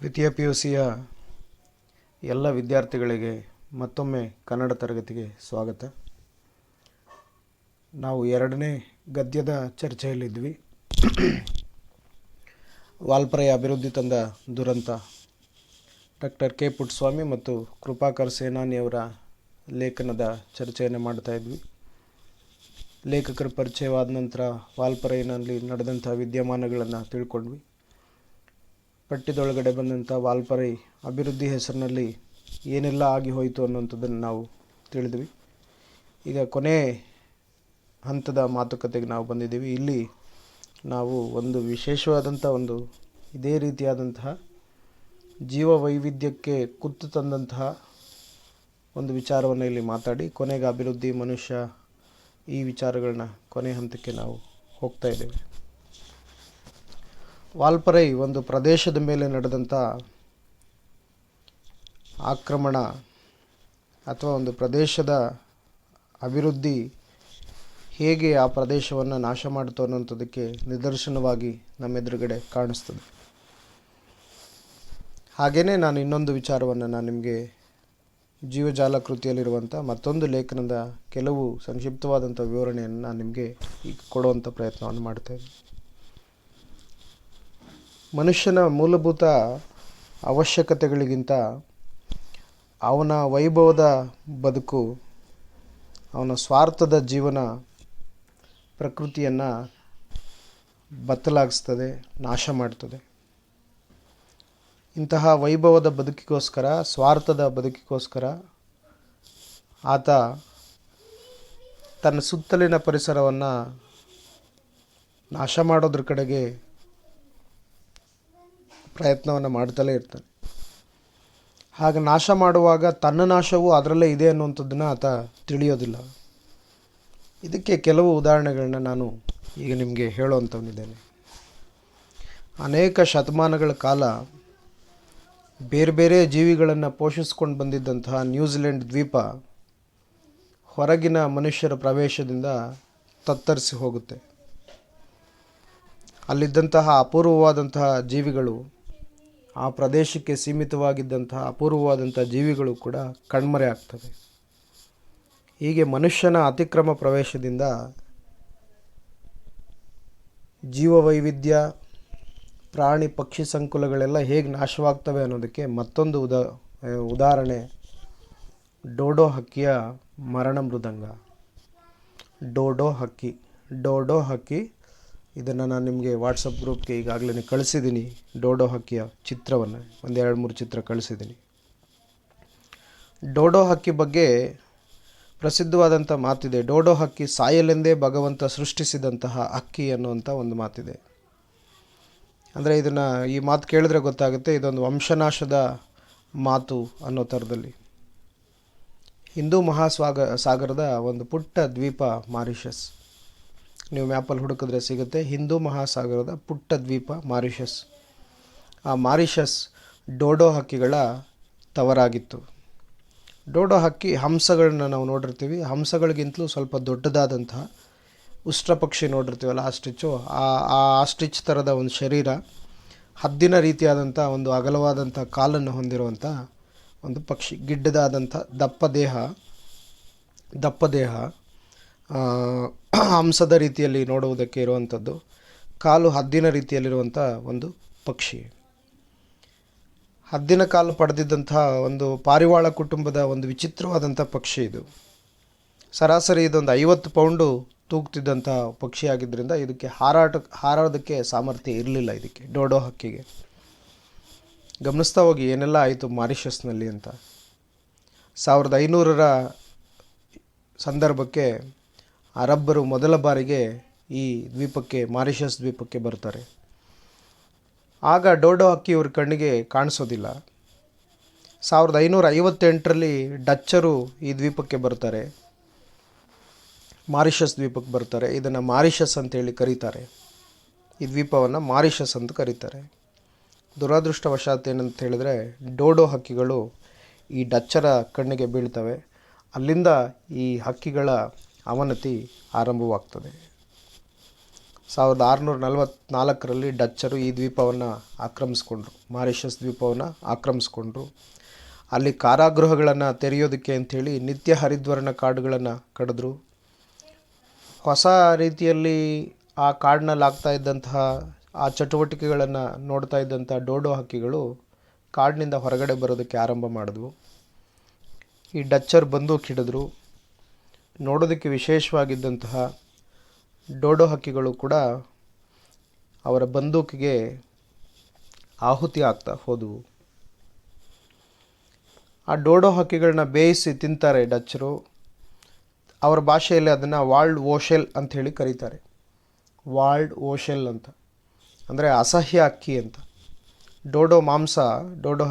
ದ್ವಿತೀಯ PUCಯ ಎಲ್ಲ ವಿದ್ಯಾರ್ಥಿಗಳಿಗೆ ಮತ್ತೊಮ್ಮೆ ಕನ್ನಡ ತರಗತಿಗೆ ಸ್ವಾಗತ. ನಾವು ಎರಡನೇ ಗದ್ಯದ ಚರ್ಚೆಯಲ್ಲಿದ್ವಿ. ವಾಲ್ಪರೆಯ ಅಭಿವೃದ್ಧಿ ತಂದ ದುರಂತ, ಡಾಕ್ಟರ್ ಕೆ ಪುಟ್ಟಸ್ವಾಮಿ ಮತ್ತು ಕೃಪಾಕರ್ ಸೇನಾನಿಯವರ ಲೇಖನದ ಚರ್ಚೆಯನ್ನು ಮಾಡ್ತಾ ಇದ್ವಿ. ಲೇಖಕರ ಪರಿಚಯವಾದ ನಂತರ ವಾಲ್ಪರೆಯಲ್ಲಿ ನಡೆದಂಥ ವಿದ್ಯಮಾನಗಳನ್ನು ತಿಳ್ಕೊಂಡ್ವಿ. ಪಠ್ಯದೊಳಗಡೆ ಬಂದಂಥ ವಾಲ್ಪರೆ ಅಭಿವೃದ್ಧಿ ಹೆಸರಿನಲ್ಲಿ ಏನೆಲ್ಲ ಆಗಿ ಹೋಯಿತು ಅನ್ನೋಂಥದ್ದನ್ನು ನಾವು ತಿಳಿದ್ವಿ. ಈಗ ಕೊನೆ ಹಂತದ ಮಾತುಕತೆಗೆ ನಾವು ಬಂದಿದ್ದೀವಿ. ಇಲ್ಲಿ ನಾವು ಒಂದು ವಿಶೇಷವಾದಂಥ ಇದೇ ರೀತಿಯಾದಂತಹ ಜೀವ ವೈವಿಧ್ಯಕ್ಕೆ ಕುತ್ತು ತಂದಂತಹ ಒಂದು ವಿಚಾರವನ್ನು ಇಲ್ಲಿ ಮಾತಾಡಿ ಕೊನೆಗೆ ಅಭಿವೃದ್ಧಿ, ಮನುಷ್ಯ, ಈ ವಿಚಾರಗಳನ್ನ ಕೊನೆ ಹಂತಕ್ಕೆ ನಾವು ಹೋಗ್ತಾ ಇದ್ದೇವೆ. ವಾಲ್ಪರೆ ಒಂದು ಪ್ರದೇಶದ ಮೇಲೆ ನಡೆದಂಥ ಆಕ್ರಮಣ ಅಥವಾ ಒಂದು ಪ್ರದೇಶದ ಅಭಿವೃದ್ಧಿ ಹೇಗೆ ಆ ಪ್ರದೇಶವನ್ನು ನಾಶ ಮಾಡ್ತು ಅನ್ನೋಂಥದ್ದಕ್ಕೆ ನಿದರ್ಶನವಾಗಿ ನಮ್ಮೆದುರುಗಡೆ ಕಾಣಿಸ್ತದೆ. ಹಾಗೆಯೇ ನಾನು ಇನ್ನೊಂದು ವಿಚಾರವನ್ನು ನಾನು ನಿಮಗೆ ಜೀವಜಾಲ ಕೃತಿಯಲ್ಲಿರುವಂಥ ಮತ್ತೊಂದು ಲೇಖನದ ಕೆಲವು ಸಂಕ್ಷಿಪ್ತವಾದಂಥ ವಿವರಣೆಯನ್ನು ನಾನು ನಿಮಗೆ ಈಗ ಕೊಡುವಂಥ ಪ್ರಯತ್ನವನ್ನು ಮಾಡ್ತಾಯಿದ್ದೀನಿ. ಮನುಷ್ಯನ ಮೂಲಭೂತ ಅವಶ್ಯಕತೆಗಳಿಗಿಂತ ಅವನ ವೈಭವದ ಬದುಕು, ಅವನ ಸ್ವಾರ್ಥದ ಜೀವನ ಪ್ರಕೃತಿಯನ್ನು ಬತ್ತಲಾಗಿಸ್ತದೆ, ನಾಶ ಮಾಡ್ತದೆ. ಇಂತಹ ವೈಭವದ ಬದುಕಿಗೋಸ್ಕರ, ಸ್ವಾರ್ಥದ ಬದುಕಿಗೋಸ್ಕರ ಆತ ತನ್ನ ಸುತ್ತಲಿನ ಪರಿಸರವನ್ನು ನಾಶ ಮಾಡೋದ್ರ ಕಡೆಗೆ ಪ್ರಯತ್ನವನ್ನು ಮಾಡ್ತಲೇ ಇರ್ತಾನೆ. ಹಾಗೆ ನಾಶ ಮಾಡುವಾಗ ತನ್ನ ನಾಶವೂ ಅದರಲ್ಲೇ ಇದೆ ಅನ್ನುವಂಥದ್ದನ್ನು ಆತ ತಿಳಿಯೋದಿಲ್ಲ. ಇದಕ್ಕೆ ಕೆಲವು ಉದಾಹರಣೆಗಳನ್ನ ನಾನು ಈಗ ನಿಮಗೆ ಹೇಳುವಂಥವನಿದ್ದೇನೆ. ಅನೇಕ ಶತಮಾನಗಳ ಕಾಲ ಬೇರೆ ಬೇರೆ ಜೀವಿಗಳನ್ನು ಪೋಷಿಸ್ಕೊಂಡು ಬಂದಿದ್ದಂತಹ ನ್ಯೂಜಿಲೆಂಡ್ ದ್ವೀಪ ಹೊರಗಿನ ಮನುಷ್ಯರ ಪ್ರವೇಶದಿಂದ ತತ್ತರಿಸಿ ಹೋಗುತ್ತೆ. ಅಲ್ಲಿದ್ದಂತಹ ಅಪೂರ್ವವಾದಂತಹ ಜೀವಿಗಳು, ಆ ಪ್ರದೇಶಕ್ಕೆ ಸೀಮಿತವಾಗಿದ್ದಂತಹ ಅಪೂರ್ವವಾದಂಥ ಜೀವಿಗಳು ಕೂಡ ಕಣ್ಮರೆ ಆಗ್ತವೆ. ಹೀಗೆ ಮನುಷ್ಯನ ಅತಿಕ್ರಮ ಪ್ರವೇಶದಿಂದ ಜೀವವೈವಿಧ್ಯ, ಪ್ರಾಣಿ ಪಕ್ಷಿ ಸಂಕುಲಗಳೆಲ್ಲ ಹೇಗೆ ನಾಶವಾಗ್ತವೆ ಅನ್ನೋದಕ್ಕೆ ಮತ್ತೊಂದು ಉದಾಹರಣೆ ಡೋಡೋ ಹಕ್ಕಿಯ ಮರಣ ಮೃದಂಗ. ಡೋಡೋ ಹಕ್ಕಿ ಇದನ್ನು ನಾನು ನಿಮಗೆ ವಾಟ್ಸಪ್ ಗ್ರೂಪ್ಗೆ ಈಗಾಗಲೇ ಕಳಿಸಿದ್ದೀನಿ. ಡೋಡೋ ಹಕ್ಕಿಯ ಚಿತ್ರವನ್ನು 1-2-3 ಚಿತ್ರ ಕಳಿಸಿದ್ದೀನಿ. ಡೋಡೋ ಹಕ್ಕಿ ಬಗ್ಗೆ ಪ್ರಸಿದ್ಧವಾದಂಥ ಮಾತಿದೆ. ಡೋಡೋ ಹಕ್ಕಿ ಸಾಯಲೆಂದೇ ಭಗವಂತ ಸೃಷ್ಟಿಸಿದಂತಹ ಹಕ್ಕಿ ಅನ್ನುವಂಥ ಒಂದು ಮಾತಿದೆ. ಅಂದರೆ ಈ ಮಾತು ಕೇಳಿದ್ರೆ ಗೊತ್ತಾಗುತ್ತೆ, ಇದೊಂದು ವಂಶನಾಶದ ಮಾತು ಅನ್ನೋ ಥರದಲ್ಲಿ. ಹಿಂದೂ ಸಾಗರದ ಒಂದು ಪುಟ್ಟ ದ್ವೀಪ ಮಾರಿಷಸ್. ನೀವು ಮ್ಯಾಪಲ್ಲಿ ಹುಡುಕಿದ್ರೆ ಸಿಗುತ್ತೆ. ಹಿಂದೂ ಮಹಾಸಾಗರದ ಪುಟ್ಟ ದ್ವೀಪ ಮಾರಿಷಸ್. ಆ ಮಾರಿಷಸ್ ಡೋಡೋ ಹಕ್ಕಿಗಳ ತವರಾಗಿತ್ತು. ಡೋಡೋ ಹಕ್ಕಿ ಹಂಸಗಳನ್ನ ನಾವು ನೋಡಿರ್ತೀವಿ. ಹಂಸಗಳಿಗಿಂತಲೂ ಸ್ವಲ್ಪ ದೊಡ್ಡದಾದಂತಹ ಉಷ್ಟ್ರಪಕ್ಷಿ ನೋಡಿರ್ತೀವಲ್ಲ, ಆ ಆಸ್ಟ್ರಿಚ್ ಥರದ ಒಂದು ಶರೀರ, ಹದ್ದಿನ ರೀತಿಯಾದಂಥ ಒಂದು ಅಗಲವಾದಂಥ ಕಾಲನ್ನು ಹೊಂದಿರುವಂಥ ಒಂದು ಪಕ್ಷಿ. ಗಿಡ್ಡದಾದಂಥ ದಪ್ಪ ದೇಹ, ಹಂಸದ ರೀತಿಯಲ್ಲಿ ನೋಡುವುದಕ್ಕೆ ಇರುವಂಥದ್ದು, ಕಾಲು ಹದ್ದಿನ ರೀತಿಯಲ್ಲಿರುವಂಥ ಒಂದು ಪಕ್ಷಿ. ಹದ್ದಿನ ಕಾಲು ಪಡೆದಿದ್ದಂಥ ಒಂದು ಪಾರಿವಾಳ ಕುಟುಂಬದ ಒಂದು ವಿಚಿತ್ರವಾದಂಥ ಪಕ್ಷಿ ಇದು. ಸರಾಸರಿ ಇದೊಂದು 50 ಪೌಂಡು ತೂಗ್ತಿದ್ದಂಥ ಪಕ್ಷಿಯಾಗಿದ್ದರಿಂದ ಇದಕ್ಕೆ ಹಾರಾಡೋದಕ್ಕೆ ಸಾಮರ್ಥ್ಯ ಇರಲಿಲ್ಲ ಇದಕ್ಕೆ, ಡೋಡೋ ಹಕ್ಕಿಗೆ. ಗಮನಿಸ್ತಾ ಹೋಗಿ ಏನೆಲ್ಲ ಆಯಿತು ಮಾರಿಷಸ್ನಲ್ಲಿ ಅಂತ. 1500ರ ಸಂದರ್ಭಕ್ಕೆ ಅರಬ್ಬರು ಮೊದಲ ಬಾರಿಗೆ ಈ ದ್ವೀಪಕ್ಕೆ, ಮಾರಿಷಸ್ ದ್ವೀಪಕ್ಕೆ ಬರ್ತಾರೆ. ಆಗ ಡೋಡೋ ಹಕ್ಕಿ ಇವ್ರ ಕಣ್ಣಿಗೆ ಕಾಣಿಸೋದಿಲ್ಲ. 1558ರಲ್ಲಿ ಡಚ್ಚರು ಈ ದ್ವೀಪಕ್ಕೆ ಬರ್ತಾರೆ, ಮಾರಿಷಸ್ ದ್ವೀಪಕ್ಕೆ ಬರ್ತಾರೆ. ಇದನ್ನು ಮಾರಿಷಸ್ ಅಂತೇಳಿ ಕರೀತಾರೆ. ಈ ದ್ವೀಪವನ್ನು ಮಾರಿಷಸ್ ಅಂತ ಕರೀತಾರೆ. ದುರದೃಷ್ಟವಶಾತ್ ಏನಂತ ಹೇಳಿದ್ರೆ, ಡೋಡೋ ಹಕ್ಕಿಗಳು ಈ ಡಚ್ಚರ ಕಣ್ಣಿಗೆ ಬೀಳ್ತವೆ. ಅಲ್ಲಿಂದ ಈ ಹಕ್ಕಿಗಳ ಅವನತಿ ಆರಂಭವಾಗ್ತದೆ. 1644ರಲ್ಲಿ ಡಚ್ಚರು ಈ ದ್ವೀಪವನ್ನು ಆಕ್ರಮಿಸ್ಕೊಂಡ್ರು, ಮಾರಿಷಸ್ ದ್ವೀಪವನ್ನು ಆಕ್ರಮಿಸ್ಕೊಂಡ್ರು. ಅಲ್ಲಿ ಕಾರಾಗೃಹಗಳನ್ನು ತೆರೆಯೋದಕ್ಕೆ ಅಂಥೇಳಿ ನಿತ್ಯ ಹರಿದ್ವರ್ಣ ಕಾಡುಗಳನ್ನು ಕಡಿದ್ರು. ಹೊಸ ರೀತಿಯಲ್ಲಿ ಆ ಕಾಡಿನಲ್ಲಿ ಆಗ್ತಾ ಇದ್ದಂತಹ ಆ ಚಟುವಟಿಕೆಗಳನ್ನು ನೋಡ್ತಾ ಇದ್ದಂಥ ಡೋಡೋ ಹಕ್ಕಿಗಳು ಕಾಡಿನಿಂದ ಹೊರಗಡೆ ಬರೋದಕ್ಕೆ ಆರಂಭ ಮಾಡಿದ್ವು. ಈ ಡಚ್ಚರ್ ಬಂದೂಕು ಹಿಡಿದ್ರು. ನೋಡೋದಕ್ಕೆ ವಿಶೇಷವಾಗಿದ್ದಂತಹ ಡೋಡೋ ಹಕ್ಕಿಗಳು ಕೂಡ ಅವರ ಬಂದೂಕಿಗೆ ಆಹುತಿ ಆಗ್ತಾ ಹೋದವು. ಆ ಡೋಡೋ ಹಕ್ಕಿಗಳನ್ನ ಬೇಯಿಸಿ ತಿಂತಾರೆ ಡಚ್ಚರು. ಅವರ ಭಾಷೆಯಲ್ಲಿ ಅದನ್ನು ವಾಲ್ಡ್ ಓಶೆಲ್ ಅಂಥೇಳಿ ಕರೀತಾರೆ. ವಾಲ್ಡ್ ಓಶೆಲ್ ಅಂತ ಅಂದರೆ ಅಸಹ್ಯ ಅಕ್ಕಿ ಅಂತ. ಡೋಡೋ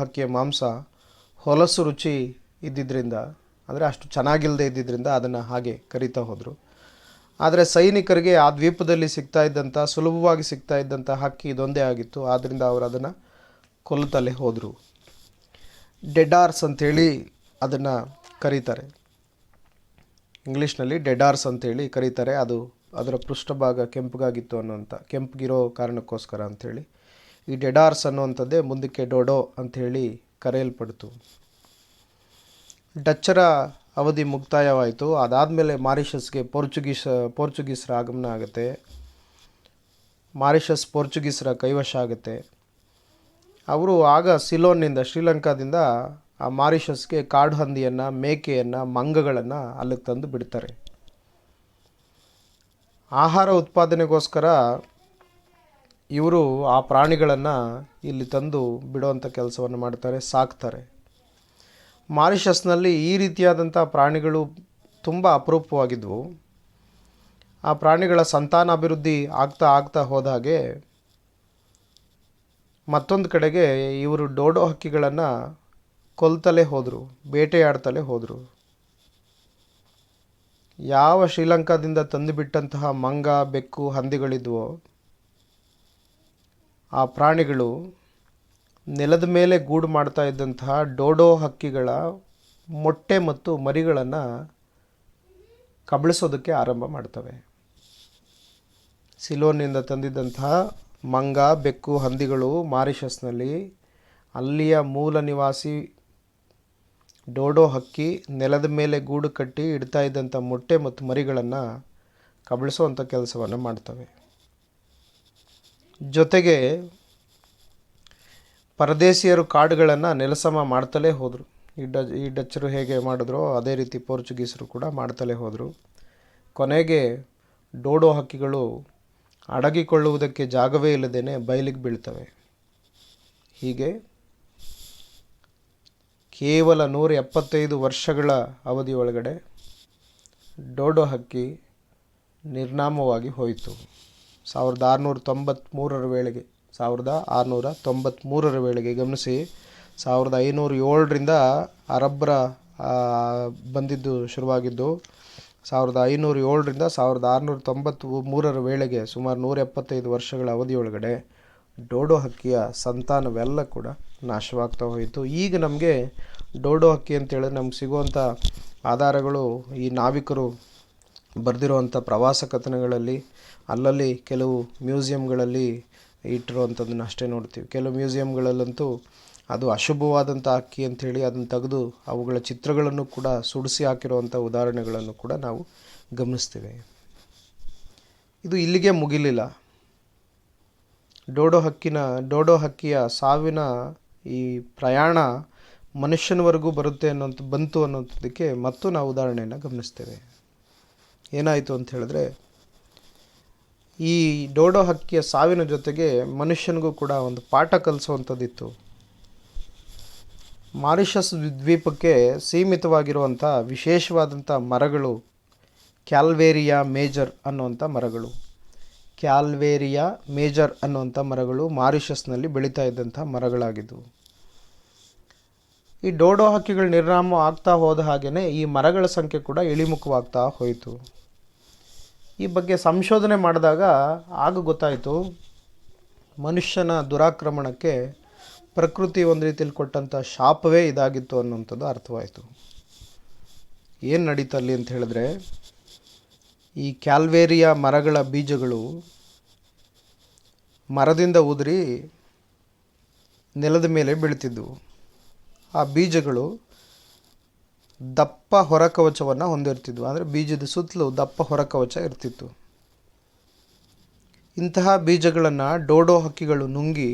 ಹಕ್ಕಿಯ ಮಾಂಸ ಹೊಲಸು ರುಚಿ ಇದ್ದಿದ್ದರಿಂದ, ಅಂದರೆ ಅಷ್ಟು ಚೆನ್ನಾಗಿಲ್ಲದೆ ಇದ್ದಿದ್ದರಿಂದ ಅದನ್ನು ಹಾಗೆ ಕರೀತಾ ಹೋದರು. ಆದರೆ ಸೈನಿಕರಿಗೆ ಆ ದ್ವೀಪದಲ್ಲಿ ಸುಲಭವಾಗಿ ಸಿಗ್ತಾ ಇದ್ದಂಥ ಹಕ್ಕಿ ಇದೊಂದೇ ಆಗಿತ್ತು. ಆದ್ದರಿಂದ ಅವರು ಅದನ್ನು ಕೊಲ್ಲುತ್ತಲೇ ಹೋದರು. ಡೆಡಾರ್ಸ್ ಅಂಥೇಳಿ ಅದನ್ನು ಕರೀತಾರೆ. ಇಂಗ್ಲೀಷ್ನಲ್ಲಿ ಡೆಡಾರ್ಸ್ ಅಂಥೇಳಿ ಕರೀತಾರೆ. ಅದರ ಪೃಷ್ಠಭಾಗ ಕೆಂಪಗಿರೋ ಕಾರಣಕ್ಕೋಸ್ಕರ ಅಂಥೇಳಿ ಈ ಡೆಡಾರ್ಸ್ ಅನ್ನುವಂಥದ್ದೇ ಮುಂದಕ್ಕೆ ಡೋಡೋ ಅಂಥೇಳಿ ಕರೆಯಲ್ಪಡ್ತು. ಡಚ್ಚರ ಅವಧಿ ಮುಕ್ತಾಯವಾಯಿತು. ಅದಾದಮೇಲೆ ಮಾರಿಷಸ್ಗೆ ಪೋರ್ಚುಗೀಸರ ಆಗಮನ ಆಗುತ್ತೆ. ಮಾರಿಷಸ್ ಪೋರ್ಚುಗೀಸರ ಕೈವಶ ಆಗುತ್ತೆ. ಅವರು ಆಗ ಸಿಲೋನ್ನಿಂದ, ಶ್ರೀಲಂಕಾದಿಂದ ಆ ಮಾರಿಷಸ್ಗೆ ಕಾಡು ಹಂದಿಯನ್ನು, ಮೇಕೆಯನ್ನು, ಮಂಗಗಳನ್ನು ಅಲ್ಲಿಗೆ ತಂದು ಬಿಡ್ತಾರೆ. ಆಹಾರ ಉತ್ಪಾದನೆಗೋಸ್ಕರ ಇವರು ಆ ಪ್ರಾಣಿಗಳನ್ನು ಇಲ್ಲಿ ತಂದು ಬಿಡುವಂಥ ಕೆಲಸವನ್ನು ಮಾಡ್ತಾರೆ, ಸಾಕ್ತಾರೆ. ಮಾರಿಷಸ್ನಲ್ಲಿ ಈ ರೀತಿಯಾದಂಥ ಪ್ರಾಣಿಗಳು ತುಂಬ ಅಪರೂಪವಾಗಿದ್ವು. ಆ ಪ್ರಾಣಿಗಳ ಸಂತಾನಾಭಿವೃದ್ಧಿ ಆಗ್ತಾ ಹೋದ ಹಾಗೆ ಮತ್ತೊಂದು ಕಡೆಗೆ ಇವರು ಡೋಡೋ ಹಕ್ಕಿಗಳನ್ನು ಕೊಲ್ತಲೇ ಹೋದರು, ಬೇಟೆಯಾಡ್ತಲೇ ಹೋದರು. ಯಾವ ಶ್ರೀಲಂಕಾದಿಂದ ತಂದುಬಿಟ್ಟಂತಹ ಮಂಗ, ಬೆಕ್ಕು, ಹಂದಿಗಳಿದ್ವೋ ಆ ಪ್ರಾಣಿಗಳು ನೆಲದ ಮೇಲೆ ಗೂಡು ಮಾಡ್ತಾ ಇದ್ದಂತಹ ಡೋಡೋ ಹಕ್ಕಿಗಳ ಮೊಟ್ಟೆ ಮತ್ತು ಮರಿಗಳನ್ನು ಕಬಳಿಸೋದಕ್ಕೆ ಆರಂಭ ಮಾಡ್ತವೆ. ಸಿಲೋನ್ನಿಂದ ತಂದಿದ್ದಂತಹ ಮಂಗ, ಬೆಕ್ಕು, ಹಂದಿಗಳು ಮಾರಿಷಸ್ನಲ್ಲಿ ಅಲ್ಲಿಯ ಮೂಲ ನಿವಾಸಿ ಡೋಡೋ ಹಕ್ಕಿ ನೆಲದ ಮೇಲೆ ಗೂಡು ಕಟ್ಟಿ ಇಡ್ತಾ ಇದ್ದಂಥ ಮೊಟ್ಟೆ ಮತ್ತು ಮರಿಗಳನ್ನು ಕಬಳಿಸುವಂಥ ಕೆಲಸವನ್ನು ಮಾಡ್ತವೆ. ಜೊತೆಗೆ ಪರದೇಶಿಯರು ಕಾಡುಗಳನ್ನು ನೆಲಸಮ ಮಾಡ್ತಲೇ ಹೋದರು. ಈ ಡಚ್ಚರು ಹೇಗೆ ಮಾಡಿದ್ರೋ ಅದೇ ರೀತಿ ಪೋರ್ಚುಗೀಸರು ಕೂಡ ಮಾಡ್ತಲೇ ಹೋದರು. ಕೊನೆಗೆ ಡೋಡೋ ಹಕ್ಕಿಗಳು ಅಡಗಿಕೊಳ್ಳುವುದಕ್ಕೆ ಜಾಗವೇ ಇಲ್ಲದೇನೆ ಬಯಲಿಗೆ ಬೀಳ್ತವೆ. ಹೀಗೆ ಕೇವಲ 175 ವರ್ಷಗಳ ಅವಧಿಯೊಳಗಡೆ ಡೋಡೋ ಹಕ್ಕಿ ನಿರ್ನಾಮವಾಗಿ ಹೋಯಿತು. 1693ರ ವೇಳೆಗೆ ಗಮನಿಸಿ, 1507ರಿಂದ ಅರಬ್ಬರ ಬಂದಿದ್ದು ಶುರುವಾಗಿದ್ದು 1507ರಿಂದ 1693ರ ವೇಳೆಗೆ ಸುಮಾರು 175 ವರ್ಷಗಳ ಅವಧಿಯೊಳಗಡೆ ಡೋಡೋ ಹಕ್ಕಿಯ ಸಂತಾನವೆಲ್ಲ ಕೂಡ ನಾಶವಾಗ್ತಾ ಹೋಯಿತು. ಈಗ ನಮಗೆ ಡೋಡೋ ಹಕ್ಕಿ ಅಂತೇಳಿದ್ರೆ ನಮ್ಗೆ ಸಿಗುವಂಥ ಆಧಾರಗಳು ಈ ನಾವಿಕರು ಬರೆದಿರುವಂಥ ಪ್ರವಾಸ ಕಥನಗಳಲ್ಲಿ, ಅಲ್ಲಲ್ಲಿ ಕೆಲವು ಮ್ಯೂಸಿಯಂಗಳಲ್ಲಿ ಇಟ್ಟಿರುವಂಥದ್ದನ್ನು ಅಷ್ಟೇ ನೋಡ್ತೀವಿ. ಕೆಲವು ಮ್ಯೂಸಿಯಂಗಳಲ್ಲಂತೂ ಅದು ಅಶುಭವಾದಂಥ ಹಕ್ಕಿ ಅಂಥೇಳಿ ಅದನ್ನು ತೆಗೆದು ಅವುಗಳ ಚಿತ್ರಗಳನ್ನು ಕೂಡ ಸುಡಿಸಿ ಹಾಕಿರುವಂಥ ಉದಾಹರಣೆಗಳನ್ನು ಕೂಡ ನಾವು ಗಮನಿಸ್ತೀವಿ. ಇದು ಇಲ್ಲಿಗೆ ಮುಗಿಲಿಲ್ಲ. ಡೋಡೋ ಹಕ್ಕಿಯ ಸಾವಿನ ಈ ಪ್ರಯಾಣ ಮನುಷ್ಯನವರೆಗೂ ಬಂತು ಅನ್ನೋದಕ್ಕೆ ಮತ್ತು ನಾವು ಉದಾಹರಣೆಯನ್ನು ಗಮನಿಸ್ತೇವೆ. ಏನಾಯಿತು ಅಂತ ಹೇಳಿದ್ರೆ, ಈ ಡೋಡೋ ಹಕ್ಕಿಯ ಸಾವಿನ ಜೊತೆಗೆ ಮನುಷ್ಯನಿಗೂ ಕೂಡ ಒಂದು ಪಾಠ ಕಲಿಸುವಂಥದ್ದಿತ್ತು. ಮಾರಿಷಸ್ ದ್ವೀಪಕ್ಕೆ ಸೀಮಿತವಾಗಿರುವಂಥ ವಿಶೇಷವಾದಂಥ ಮರಗಳು ಕ್ಯಾಲ್ವೇರಿಯಾ ಮೇಜರ್ ಅನ್ನುವಂಥ ಮರಗಳು ಮಾರಿಷಸ್ನಲ್ಲಿ ಬೆಳೀತಾ ಇದ್ದಂಥ ಮರಗಳಾಗಿದ್ದವು. ಈ ಡೋಡೋ ಹಕ್ಕಿಗಳು ನಿರ್ನಾಮ ಆಗ್ತಾ ಹೋದ ಹಾಗೆಯೇ ಈ ಮರಗಳ ಸಂಖ್ಯೆ ಕೂಡ ಇಳಿಮುಖವಾಗ್ತಾ ಹೋಯಿತು. ಈ ಬಗ್ಗೆ ಸಂಶೋಧನೆ ಮಾಡಿದಾಗ ಆಗ ಗೊತ್ತಾಯಿತು, ಮನುಷ್ಯನ ದುರಾಕ್ರಮಣಕ್ಕೆ ಪ್ರಕೃತಿ ಒಂದು ರೀತಿಯಲ್ಲಿ ಕೊಟ್ಟಂಥ ಶಾಪವೇ ಇದಾಗಿತ್ತು ಅನ್ನೋಂಥದ್ದು ಅರ್ಥವಾಯಿತು. ಏನು ನಡೀತಲ್ಲಿ ಅಂತ ಹೇಳಿದ್ರೆ, ಈ ಕ್ಯಾಲ್ವೇರಿಯಾ ಮರಗಳ ಬೀಜಗಳು ಮರದಿಂದ ಉದುರಿ ನೆಲದ ಮೇಲೆ ಬೀಳ್ತಿದ್ದವು. ಆ ಬೀಜಗಳು ದಪ್ಪ ಹೊರಕವಚವನ್ನು ಹೊಂದಿರ್ತಿದ್ವು. ಅಂದರೆ ಬೀಜದ ಸುತ್ತಲೂ ದಪ್ಪ ಹೊರಕವಚ ಇರ್ತಿತ್ತು. ಇಂತಹ ಬೀಜಗಳನ್ನು ಡೋಡೋ ಹಕ್ಕಿಗಳು ನುಂಗಿ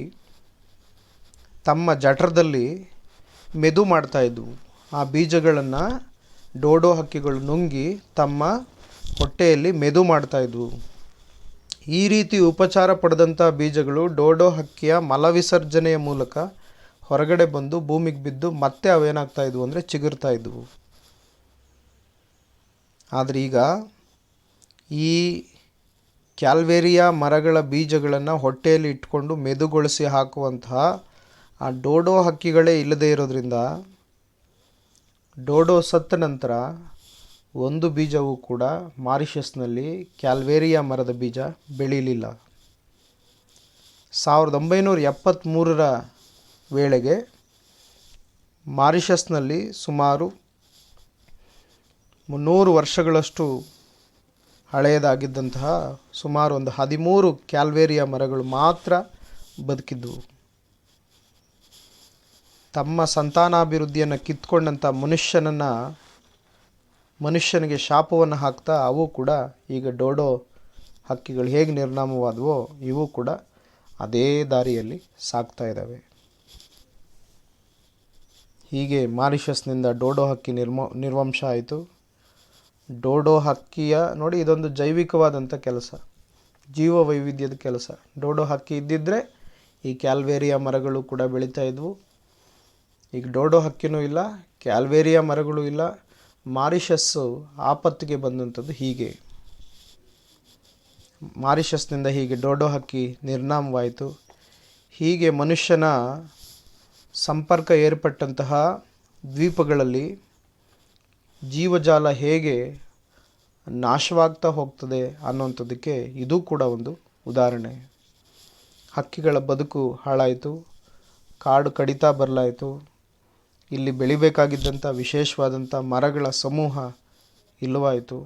ತಮ್ಮ ಜಠರದಲ್ಲಿ ಮೆದು ಮಾಡ್ತಾಯಿದ್ವು. ಆ ಬೀಜಗಳನ್ನು ಡೋಡೋ ಹಕ್ಕಿಗಳು ನುಂಗಿ ತಮ್ಮ ಹೊಟ್ಟೆಯಲ್ಲಿ ಮೆದು ಮಾಡ್ತಾಯಿದ್ವು. ಈ ರೀತಿ ಉಪಚಾರ ಪಡೆದಂಥ ಬೀಜಗಳು ಡೋಡೋ ಹಕ್ಕಿಯ ಮಲವಿಸರ್ಜನೆಯ ಮೂಲಕ ಹೊರಗಡೆ ಬಂದು ಭೂಮಿಗೆ ಬಿದ್ದು ಮತ್ತೆ ಅವೇನಾಗ್ತಾಯಿದ್ವು ಅಂದರೆ ಚಿಗುರ್ತಾ ಇದ್ವು. ಆದರೆ ಈಗ ಈ ಕ್ಯಾಲ್ವೇರಿಯಾ ಮರಗಳ ಬೀಜಗಳನ್ನು ಹೊಟ್ಟೆಯಲ್ಲಿ ಇಟ್ಕೊಂಡು ಮೆದುಗೊಳಿಸಿ ಹಾಕುವಂತಹ ಆ ಡೋಡೋ ಹಕ್ಕಿಗಳೇ ಇಲ್ಲದೇ ಇರೋದ್ರಿಂದ ಡೋಡೋ ಸತ್ತ ನಂತರ ಒಂದು ಬೀಜವೂ ಕೂಡ ಮಾರಿಷಸ್ನಲ್ಲಿ ಕ್ಯಾಲ್ವೇರಿಯಾ ಮರದ ಬೀಜ ಬೆಳೀಲಿಲ್ಲ. 1973 ವೇಳೆಗೆ ಮಾರಿಷಸ್ನಲ್ಲಿ ಸುಮಾರು 300 ವರ್ಷಗಳಷ್ಟು ಹಳೆಯದಾಗಿದ್ದಂತಹ ಸುಮಾರು ಒಂದು 13 ಕ್ಯಾಲ್ವೇರಿಯಾ ಮರಗಳು ಮಾತ್ರ ಬದುಕಿದ್ದವು. ತಮ್ಮ ಸಂತಾನಾಭಿವೃದ್ಧಿಯನ್ನು ಕಿತ್ಕೊಂಡಂಥ ಮನುಷ್ಯನಿಗೆ ಶಾಪವನ್ನು ಹಾಕ್ತಾ ಅವು ಕೂಡ ಈಗ ಡೋಡೋ ಹಕ್ಕಿಗಳು ಹೇಗೆ ನಿರ್ನಾಮವಾದವೋ ಇವು ಕೂಡ ಅದೇ ದಾರಿಯಲ್ಲಿ ಸಾಗ್ತಾ ಇದ್ದಾವೆ. ಹೀಗೆ ಮಾರಿಷಸ್ನಿಂದ ಡೋಡೋ ಹಕ್ಕಿ ನಿರ್ವಂಶ ಆಯಿತು. ಡೋಡೋ ಹಕ್ಕಿಯ ನೋಡಿ, ಇದೊಂದು ಜೈವಿಕವಾದಂಥ ಕೆಲಸ, ಜೀವ ವೈವಿಧ್ಯದ ಕೆಲಸ. ಡೋಡೋ ಹಕ್ಕಿ ಇದ್ದಿದ್ದರೆ ಈ ಕ್ಯಾಲ್ವೇರಿಯಾ ಮರಗಳು ಕೂಡ ಬೆಳೀತಾ ಇದ್ವು. ಈಗ ಡೋಡೋ ಹಕ್ಕಿನೂ ಇಲ್ಲ, ಕ್ಯಾಲ್ವೇರಿಯಾ ಮರಗಳು ಇಲ್ಲ. ಮಾರಿಷಸ್ಸು ಆಪತ್ತಿಗೆ ಬಂದಂಥದ್ದು ಹೀಗೆ. ಮಾರಿಷಸ್ನಿಂದ ಹೀಗೆ ಡೋಡೋ ಹಕ್ಕಿ ನಿರ್ನಾಮವಾಯಿತು. ಹೀಗೆ ಮನುಷ್ಯನ ಸಂಪರ್ಕ ಏರ್ಪಟ್ಟಂತಹ ದ್ವೀಪಗಳಲ್ಲಿ ಜೀವಜಾಲ ಹೇಗೆ ನಾಶವಾಗ್ತಾ ಹೋಗ್ತದೆ ಅನ್ನೋಂಥದ್ದಕ್ಕೆ ಇದು ಕೂಡ ಒಂದು ಉದಾಹರಣೆ. ಹಕ್ಕಿಗಳ ಬದುಕು ಹಾಳಾಯಿತು, ಕಾಡು ಕಡಿತಾ ಬರಲಾಯಿತು. ಇಲ್ಲಿ ಬೆಳಿಬೇಕಾಗಿದ್ದಂಥ ವಿಶೇಷವಾದಂಥ ಮರಗಳ ಸಮೂಹ ಇಲ್ಲವಾಯಿತು.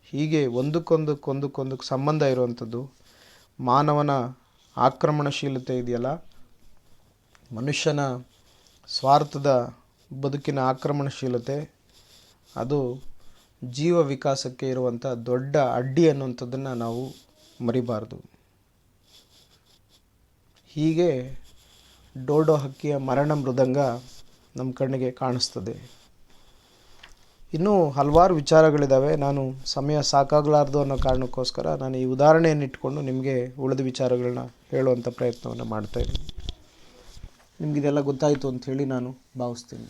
ಹೀಗೆ ಒಂದಕ್ಕೊಂದಕ್ಕೆ ಸಂಬಂಧ ಇರುವಂಥದ್ದು ಮಾನವನ ಆಕ್ರಮಣಶೀಲತೆ ಇದೆಯಲ್ಲ, ಮನುಷ್ಯನ ಸ್ವಾರ್ಥದ ಬದುಕಿನ ಆಕ್ರಮಣಶೀಲತೆ, ಅದು ಜೀವ ವಿಕಾಸಕ್ಕೆ ಇರುವಂಥ ದೊಡ್ಡ ಅಡ್ಡಿ ಅನ್ನುವಂಥದ್ದನ್ನು ನಾವು ಮರಿಬಾರ್ದು. ಹೀಗೆ ಡೋಡೋ ಹಕ್ಕಿಯ ಮರಣ ಮೃದಂಗ ನಮ್ಮ ಕಣ್ಣಿಗೆ ಕಾಣಿಸ್ತದೆ. ಇನ್ನೂ ಹಲವಾರು ವಿಚಾರಗಳಿದ್ದಾವೆ. ನಾನು ಸಮಯ ಸಾಕಾಗಲಾರ್ದು ಅನ್ನೋ ಕಾರಣಕ್ಕೋಸ್ಕರ ನಾನು ಈ ಉದಾಹರಣೆಯನ್ನು ಇಟ್ಕೊಂಡು ನಿಮಗೆ ಉಳಿದ ವಿಚಾರಗಳನ್ನ ಹೇಳುವಂಥ ಪ್ರಯತ್ನವನ್ನು ಮಾಡ್ತಾಯಿದ್ದೀನಿ. ನಿಮಗಿದೆಲ್ಲ ಗೊತ್ತಾಯಿತು ಅಂಥೇಳಿ ನಾನು ಭಾವಿಸ್ತೀನಿ.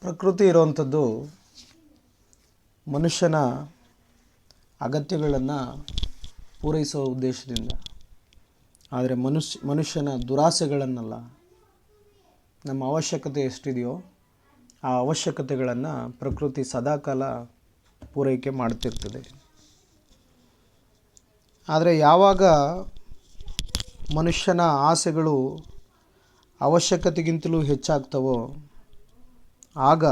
ಪ್ರಕೃತಿ ಇರುವಂಥದ್ದು ಮನುಷ್ಯನ ಅಗತ್ಯಗಳನ್ನು ಪೂರೈಸುವ ಉದ್ದೇಶದಿಂದ, ಆದರೆ ಮನುಷ್ಯನ ದುರಾಸೆಗಳನ್ನಲ್ಲ. ನಮ್ಮ ಅವಶ್ಯಕತೆ ಎಷ್ಟಿದೆಯೋ ಆ ಅವಶ್ಯಕತೆಗಳನ್ನು ಪ್ರಕೃತಿ ಸದಾಕಾಲ ಪೂರೈಕೆ ಮಾಡ್ತಿರ್ತದೆ. ಆದರೆ ಯಾವಾಗ ಮನುಷ್ಯನ ಆಸೆಗಳು ಅವಶ್ಯಕತೆಗಿಂತಲೂ ಹೆಚ್ಚಾಗ್ತವೋ ಆಗ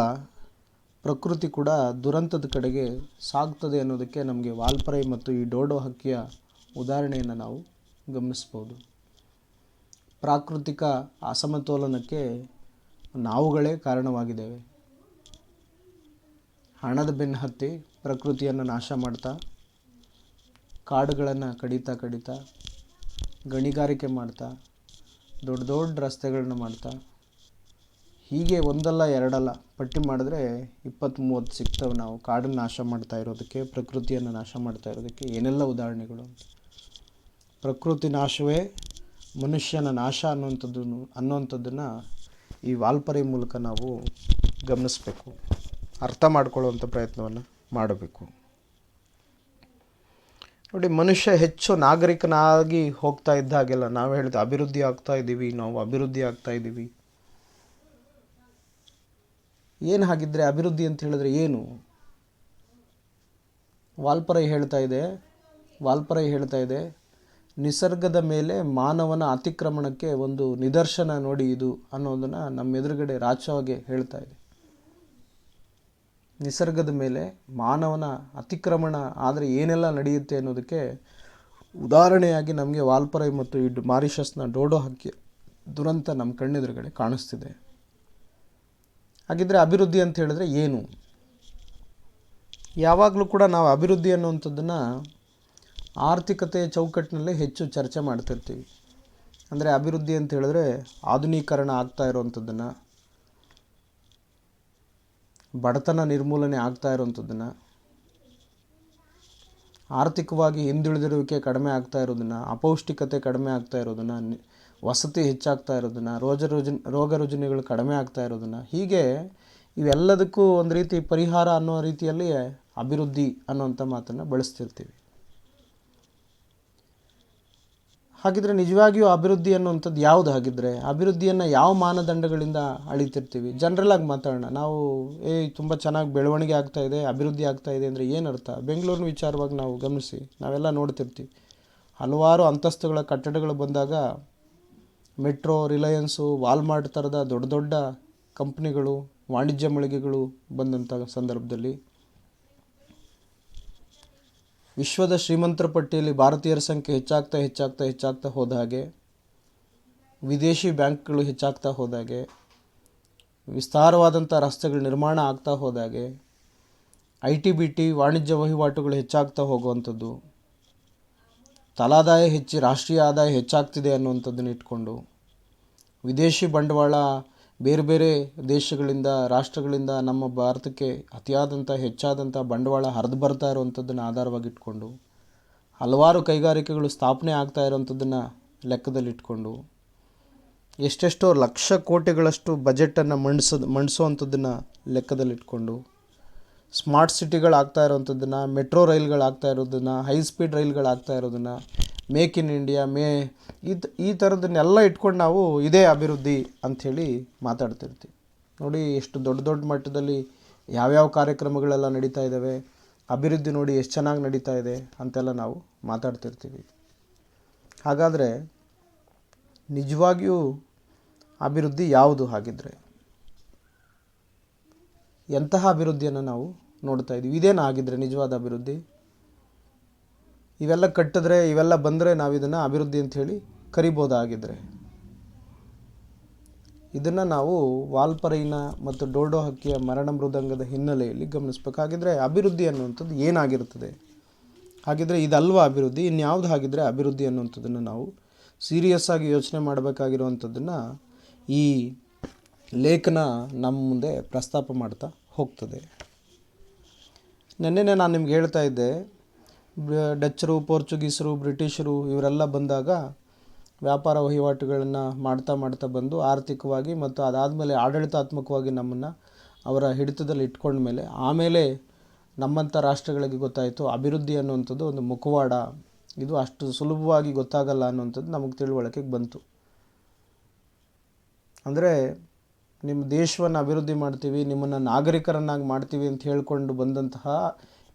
ಪ್ರಕೃತಿ ಕೂಡ ದುರಂತದ ಕಡೆಗೆ ಸಾಗ್ತದೆ ಅನ್ನೋದಕ್ಕೆ ನಮಗೆ ವಾಲ್ಪರೈ ಮತ್ತು ಈ ಡೋಡೋ ಹಕ್ಕಿಯ ಉದಾಹರಣೆಯನ್ನು ನಾವು ಗಮನಿಸ್ಬೋದು. ಪ್ರಾಕೃತಿಕ ಅಸಮತೋಲನಕ್ಕೆ ನಾವುಗಳೇ ಕಾರಣವಾಗಿದ್ದೇವೆ. ಹಣದ ಬೆನ್ನು ಹತ್ತಿ ಪ್ರಕೃತಿಯನ್ನು ನಾಶ ಮಾಡ್ತಾ, ಕಾಡುಗಳನ್ನು ಕಡಿತಾ, ಗಣಿಗಾರಿಕೆ ಮಾಡ್ತಾ, ದೊಡ್ಡ ದೊಡ್ಡ ರಸ್ತೆಗಳನ್ನ ಮಾಡ್ತಾ, ಹೀಗೆ ಒಂದಲ್ಲ ಎರಡಲ್ಲ ಪಟ್ಟಿ ಮಾಡಿದ್ರೆ 20-30 ಸಿಗ್ತವೆ. ನಾವು ಕಾಡನ್ನು ನಾಶ ಮಾಡ್ತಾ ಇರೋದಕ್ಕೆ, ಪ್ರಕೃತಿಯನ್ನು ನಾಶ ಮಾಡ್ತಾ ಇರೋದಕ್ಕೆ ಏನೆಲ್ಲ ಉದಾಹರಣೆಗಳು. ಪ್ರಕೃತಿ ನಾಶವೇ ಮನುಷ್ಯನ ನಾಶ ಅನ್ನುವಂಥದ್ದನ್ನು ಈ ವಾಲ್ಪರೈ ಮೂಲಕ ನಾವು ಗಮನಿಸಬೇಕು, ಅರ್ಥ ಮಾಡ್ಕೊಳ್ಳುವಂಥ ಪ್ರಯತ್ನವನ್ನು ಮಾಡಬೇಕು. ನೋಡಿ, ಮನುಷ್ಯ ಹೆಚ್ಚು ನಾಗರಿಕನಾಗಿ ಹೋಗ್ತಾ ಇದ್ದ ಹಾಗೆಲ್ಲ ನಾವು ಹೇಳಿದ ಅಭಿವೃದ್ಧಿ ಆಗ್ತಾ ಇದ್ದೀವಿ. ಏನು ಹಾಗಿದ್ರೆ ಅಭಿವೃದ್ಧಿ ಅಂತ ಹೇಳಿದ್ರೆ ಏನು? ವಾಲ್ಪರೈ ಹೇಳ್ತಾ ಇದೆ ನಿಸರ್ಗದ ಮೇಲೆ ಮಾನವನ ಅತಿಕ್ರಮಣಕ್ಕೆ ಒಂದು ನಿದರ್ಶನ ನೋಡಿ ಇದು ಅನ್ನೋದನ್ನು ನಮ್ಮ ಎದುರುಗಡೆ ರಾಚವಾಗಿ ಹೇಳ್ತಾ ಇದೆ. ನಿಸರ್ಗದ ಮೇಲೆ ಮಾನವನ ಅತಿಕ್ರಮಣ ಆದರೆ ಏನೆಲ್ಲ ನಡೆಯುತ್ತೆ ಅನ್ನೋದಕ್ಕೆ ಉದಾಹರಣೆಯಾಗಿ ನಮಗೆ ವಾಲ್ಪರೈ ಮತ್ತು ಈ ಮಾರಿಷಸ್ನ ಡೋಡೋ ಹಕ್ಕಿ ದುರಂತ ನಮ್ಮ ಕಣ್ಣೆದುರುಗಡೆ ಕಾಣಿಸ್ತಿದೆ. ಹಾಗಿದ್ದರೆ ಅಭಿವೃದ್ಧಿ ಅಂತ ಹೇಳಿದ್ರೆ ಏನು? ಯಾವಾಗಲೂ ಕೂಡ ನಾವು ಅಭಿವೃದ್ಧಿ ಅನ್ನುವಂಥದ್ದನ್ನು ಆರ್ಥಿಕತೆಯ ಚೌಕಟ್ಟಿನಲ್ಲೇ ಹೆಚ್ಚು ಚರ್ಚೆ ಮಾಡ್ತಿರ್ತೀವಿ. ಅಂದರೆ ಅಭಿವೃದ್ಧಿ ಅಂತ ಹೇಳಿದ್ರೆ ಆಧುನೀಕರಣ ಆಗ್ತಾ ಇರೋವಂಥದ್ದನ್ನು, ಬಡತನ ನಿರ್ಮೂಲನೆ ಆಗ್ತಾ ಇರೋವಂಥದ್ದನ್ನು, ಆರ್ಥಿಕವಾಗಿ ಹಿಂದುಳಿದಿರುವಿಕೆ ಕಡಿಮೆ ಆಗ್ತಾ ಇರೋದನ್ನು, ಅಪೌಷ್ಟಿಕತೆ ಕಡಿಮೆ ಆಗ್ತಾ ಇರೋದನ್ನು, ವಸತಿ ಹೆಚ್ಚಾಗ್ತಾ ಇರೋದನ್ನು, ರೋಗ ರುಜಿನಗಳು ಕಡಿಮೆ ಆಗ್ತಾ ಇರೋದನ್ನು, ಹೀಗೆ ಇವೆಲ್ಲದಕ್ಕೂ ಒಂದು ರೀತಿ ಪರಿಹಾರ ಅನ್ನೋ ರೀತಿಯಲ್ಲಿ ಅಭಿವೃದ್ಧಿ ಅನ್ನೋಂಥ ಮಾತನ್ನು ಬಳಸ್ತಿರ್ತೀವಿ. ಹಾಗಿದ್ರೆ ನಿಜವಾಗಿಯೂ ಅಭಿವೃದ್ಧಿ ಅನ್ನುವಂಥದ್ದು ಯಾವುದು? ಹಾಗಿದ್ರೆ ಅಭಿವೃದ್ಧಿಯನ್ನು ಯಾವ ಮಾನದಂಡಗಳಿಂದ ಅಳಿತಿರ್ತೀವಿ? ಜನರಲಾಗಿ ಮಾತಾಡೋಣ. ನಾವು ತುಂಬ ಚೆನ್ನಾಗಿ ಬೆಳವಣಿಗೆ ಆಗ್ತಾಯಿದೆ, ಅಭಿವೃದ್ಧಿ ಆಗ್ತಾಯಿದೆ ಅಂದರೆ ಏನು ಅರ್ಥ? ಬೆಂಗಳೂರಿನ ವಿಚಾರವಾಗಿ ನಾವು ಗಮನಿಸಿ, ನಾವೆಲ್ಲ ನೋಡ್ತಿರ್ತೀವಿ. ಹಲವಾರು ಅಂತಸ್ತುಗಳ ಕಟ್ಟಡಗಳು ಬಂದಾಗ ಮೆಟ್ರೋ, ರಿಲಯನ್ಸು, ವಾಲ್ಮಾರ್ಟ್ ಥರದ ದೊಡ್ಡ ದೊಡ್ಡ ಕಂಪ್ನಿಗಳು, ವಾಣಿಜ್ಯ ಮಳಿಗೆಗಳು ಬಂದಂಥ ಸಂದರ್ಭದಲ್ಲಿ ವಿಶ್ವದ ಶ್ರೀಮಂತರ ಪಟ್ಟಿಯಲ್ಲಿ ಭಾರತೀಯರ ಸಂಖ್ಯೆ ಹೆಚ್ಚಾಗ್ತಾ ಹೋದ ಹಾಗೆ, ವಿದೇಶಿ ಬ್ಯಾಂಕ್ಗಳು ಹೆಚ್ಚಾಗ್ತಾ ಹೋದಾಗೆ, ವಿಸ್ತಾರವಾದಂಥ ರಸ್ತೆಗಳ ನಿರ್ಮಾಣ ಆಗ್ತಾ ಹೋದಾಗೆ, IT-BT ವಾಣಿಜ್ಯ ವಹಿವಾಟುಗಳು ಹೆಚ್ಚಾಗ್ತಾ ಹೋಗುವಂಥದ್ದು, ತಲಾದಾಯ ಹೆಚ್ಚಿ ರಾಷ್ಟ್ರೀಯ ಆದಾಯ ಹೆಚ್ಚಾಗ್ತಿದೆ ಅನ್ನುವಂಥದ್ದನ್ನು ಇಟ್ಕೊಂಡು ವಿದೇಶಿ ಬಂಡವಾಳ ಬೇರೆ ಬೇರೆ ದೇಶಗಳಿಂದ, ರಾಷ್ಟ್ರಗಳಿಂದ ನಮ್ಮ ಭಾರತಕ್ಕೆ ಹೆಚ್ಚಾದಂಥ ಬಂಡವಾಳ ಹರಿದು ಬರ್ತಾ ಇರುವಂಥದ್ದನ್ನು ಆಧಾರವಾಗಿಟ್ಕೊಂಡು ಹಲವಾರು ಕೈಗಾರಿಕೆಗಳು ಸ್ಥಾಪನೆ ಆಗ್ತಾ ಇರೋವಂಥದ್ದನ್ನು ಲೆಕ್ಕದಲ್ಲಿಟ್ಕೊಂಡು ಎಷ್ಟೆಷ್ಟೋ ಲಕ್ಷ ಕೋಟಿಗಳಷ್ಟು ಬಜೆಟನ್ನು ಮಂಡಿಸೋವಂಥದ್ದನ್ನು ಲೆಕ್ಕದಲ್ಲಿಟ್ಕೊಂಡು ಸ್ಮಾರ್ಟ್ ಸಿಟಿಗಳಾಗ್ತಾ ಇರೋವಂಥದ್ದನ್ನು, ಮೆಟ್ರೋ ರೈಲ್ಗಳಾಗ್ತಾ ಇರೋದನ್ನು, ಹೈ ಸ್ಪೀಡ್ ರೈಲ್ಗಳಾಗ್ತಾ ಇರೋದನ್ನು, ಮೇಕ್ ಇನ್ ಇಂಡಿಯಾ, ಈ ಥರದನ್ನೆಲ್ಲ ಇಟ್ಕೊಂಡು ನಾವು ಇದೇ ಅಭಿವೃದ್ಧಿ ಅಂಥೇಳಿ ಮಾತಾಡ್ತಿರ್ತೀವಿ. ನೋಡಿ ಎಷ್ಟು ದೊಡ್ಡ ದೊಡ್ಡ ಮಟ್ಟದಲ್ಲಿ ಯಾವ್ಯಾವ ಕಾರ್ಯಕ್ರಮಗಳೆಲ್ಲ ನಡೀತಾ ಇದ್ದಾವೆ, ಅಭಿವೃದ್ಧಿ ನೋಡಿ ಎಷ್ಟು ಚೆನ್ನಾಗಿ ನಡೀತಾ ಇದೆ ಅಂತೆಲ್ಲ ನಾವು ಮಾತಾಡ್ತಿರ್ತೀವಿ. ಹಾಗಾದರೆ ನಿಜವಾಗಿಯೂ ಅಭಿವೃದ್ಧಿ ಯಾವುದು? ಹಾಗಿದ್ರೆ ಎಂತಹ ಅಭಿವೃದ್ಧಿಯನ್ನು ನಾವು ನೋಡ್ತಾ ಇದ್ದೀವಿ? ಇದೇನಾ ಆಗಿದ್ರೆ ನಿಜವಾದ ಅಭಿವೃದ್ಧಿ? ಇವೆಲ್ಲ ಕಟ್ಟಿದ್ರೆ, ಇವೆಲ್ಲ ಬಂದರೆ ನಾವು ಇದನ್ನು ಅಭಿವೃದ್ಧಿ ಅಂಥೇಳಿ ಕರಿಬೋದಾಗಿದ್ದರೆ? ಇದನ್ನು ನಾವು ವಾಲ್ಪರೈನ ಮತ್ತು ಡೋಡೋ ಹಕ್ಕಿಯ ಮರಣ ಮೃದಂಗದ ಹಿನ್ನೆಲೆಯಲ್ಲಿ ಗಮನಿಸಬೇಕಾಗಿದ್ದರೆ ಅಭಿವೃದ್ಧಿ ಅನ್ನುವಂಥದ್ದು ಏನಾಗಿರ್ತದೆ? ಹಾಗಿದ್ರೆ ಇದಲ್ವಾ ಅಭಿವೃದ್ಧಿ? ಇನ್ಯಾವುದು ಹಾಗಿದ್ರೆ ಅಭಿವೃದ್ಧಿ ಅನ್ನುವಂಥದ್ದನ್ನು ನಾವು ಸೀರಿಯಸ್ ಆಗಿ ಯೋಚನೆ ಮಾಡಬೇಕಾಗಿರುವಂಥದ್ದನ್ನು ಈ ಲೇಖನ ನಮ್ಮ ಮುಂದೆ ಪ್ರಸ್ತಾಪ ಮಾಡ್ತಾ ಹೋಗ್ತದೆ. ನೆನ್ನೆನೇ ನಾನು ನಿಮ್ಗೆ ಹೇಳ್ತಾ ಇದ್ದೆ, ಡಚ್ಚರು, ಪೋರ್ಚುಗೀಸರು, ಬ್ರಿಟಿಷರು ಇವರೆಲ್ಲ ಬಂದಾಗ ವ್ಯಾಪಾರ ವಹಿವಾಟುಗಳನ್ನು ಮಾಡ್ತಾ ಬಂದು ಆರ್ಥಿಕವಾಗಿ ಮತ್ತು ಅದಾದಮೇಲೆ ಆಡಳಿತಾತ್ಮಕವಾಗಿ ನಮ್ಮನ್ನು ಅವರ ಹಿಡಿತದಲ್ಲಿ ಇಟ್ಕೊಂಡ ಮೇಲೆ ಆಮೇಲೆ ನಮ್ಮಂಥ ರಾಷ್ಟ್ರಗಳಿಗೆ ಗೊತ್ತಾಯಿತು ಅಭಿವೃದ್ಧಿ ಅನ್ನುವಂಥದ್ದು ಒಂದು ಮುಖವಾಡ, ಇದು ಅಷ್ಟು ಸುಲಭವಾಗಿ ಗೊತ್ತಾಗಲ್ಲ ಅನ್ನುವಂಥದ್ದು ನಮಗೆ ತಿಳುವಳಿಕೆಗೆ ಬಂತು. ಅಂದರೆ ನಿಮ್ಮ ದೇಶವನ್ನು ಅಭಿವೃದ್ಧಿ ಮಾಡ್ತೀವಿ, ನಿಮ್ಮನ್ನು ನಾಗರಿಕರನ್ನಾಗಿ ಮಾಡ್ತೀವಿ ಅಂತ ಹೇಳ್ಕೊಂಡು ಬಂದಂತಹ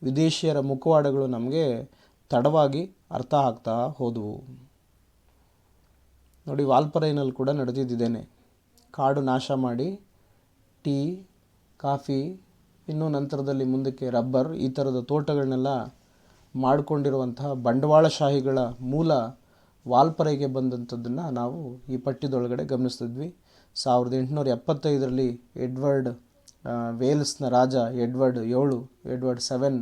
ವಿದೇಶಿಯರ ಮುಖವಾಡಗಳು ನಮಗೆ ತಡವಾಗಿ ಅರ್ಥ ಆಗ್ತಾ ಹೋದವು. ನೋಡಿ, ವಾಲ್ಪರೈನಲ್ಲಿ ಕೂಡ ನಡೆದಿದ್ದೇನೆ. ಕಾಡು ನಾಶ ಮಾಡಿ ಟೀ, ಕಾಫಿ, ಇನ್ನೂ ನಂತರದಲ್ಲಿ ಮುಂದಕ್ಕೆ ರಬ್ಬರ್, ಈ ಥರದ ತೋಟಗಳನ್ನೆಲ್ಲ ಮಾಡಿಕೊಂಡಿರುವಂತಹ ಬಂಡವಾಳಶಾಹಿಗಳ ಮೂಲ ವಾಲ್ಪರೈಗೆ ಬಂದಂಥದ್ದನ್ನು ನಾವು ಈ ಪಠ್ಯದೊಳಗಡೆ ಗಮನಿಸ್ತಿದ್ವಿ. 1875ರಲ್ಲಿ ವೇಲ್ಸ್ನ ರಾಜ ಎಡ್ವರ್ಡ್ 7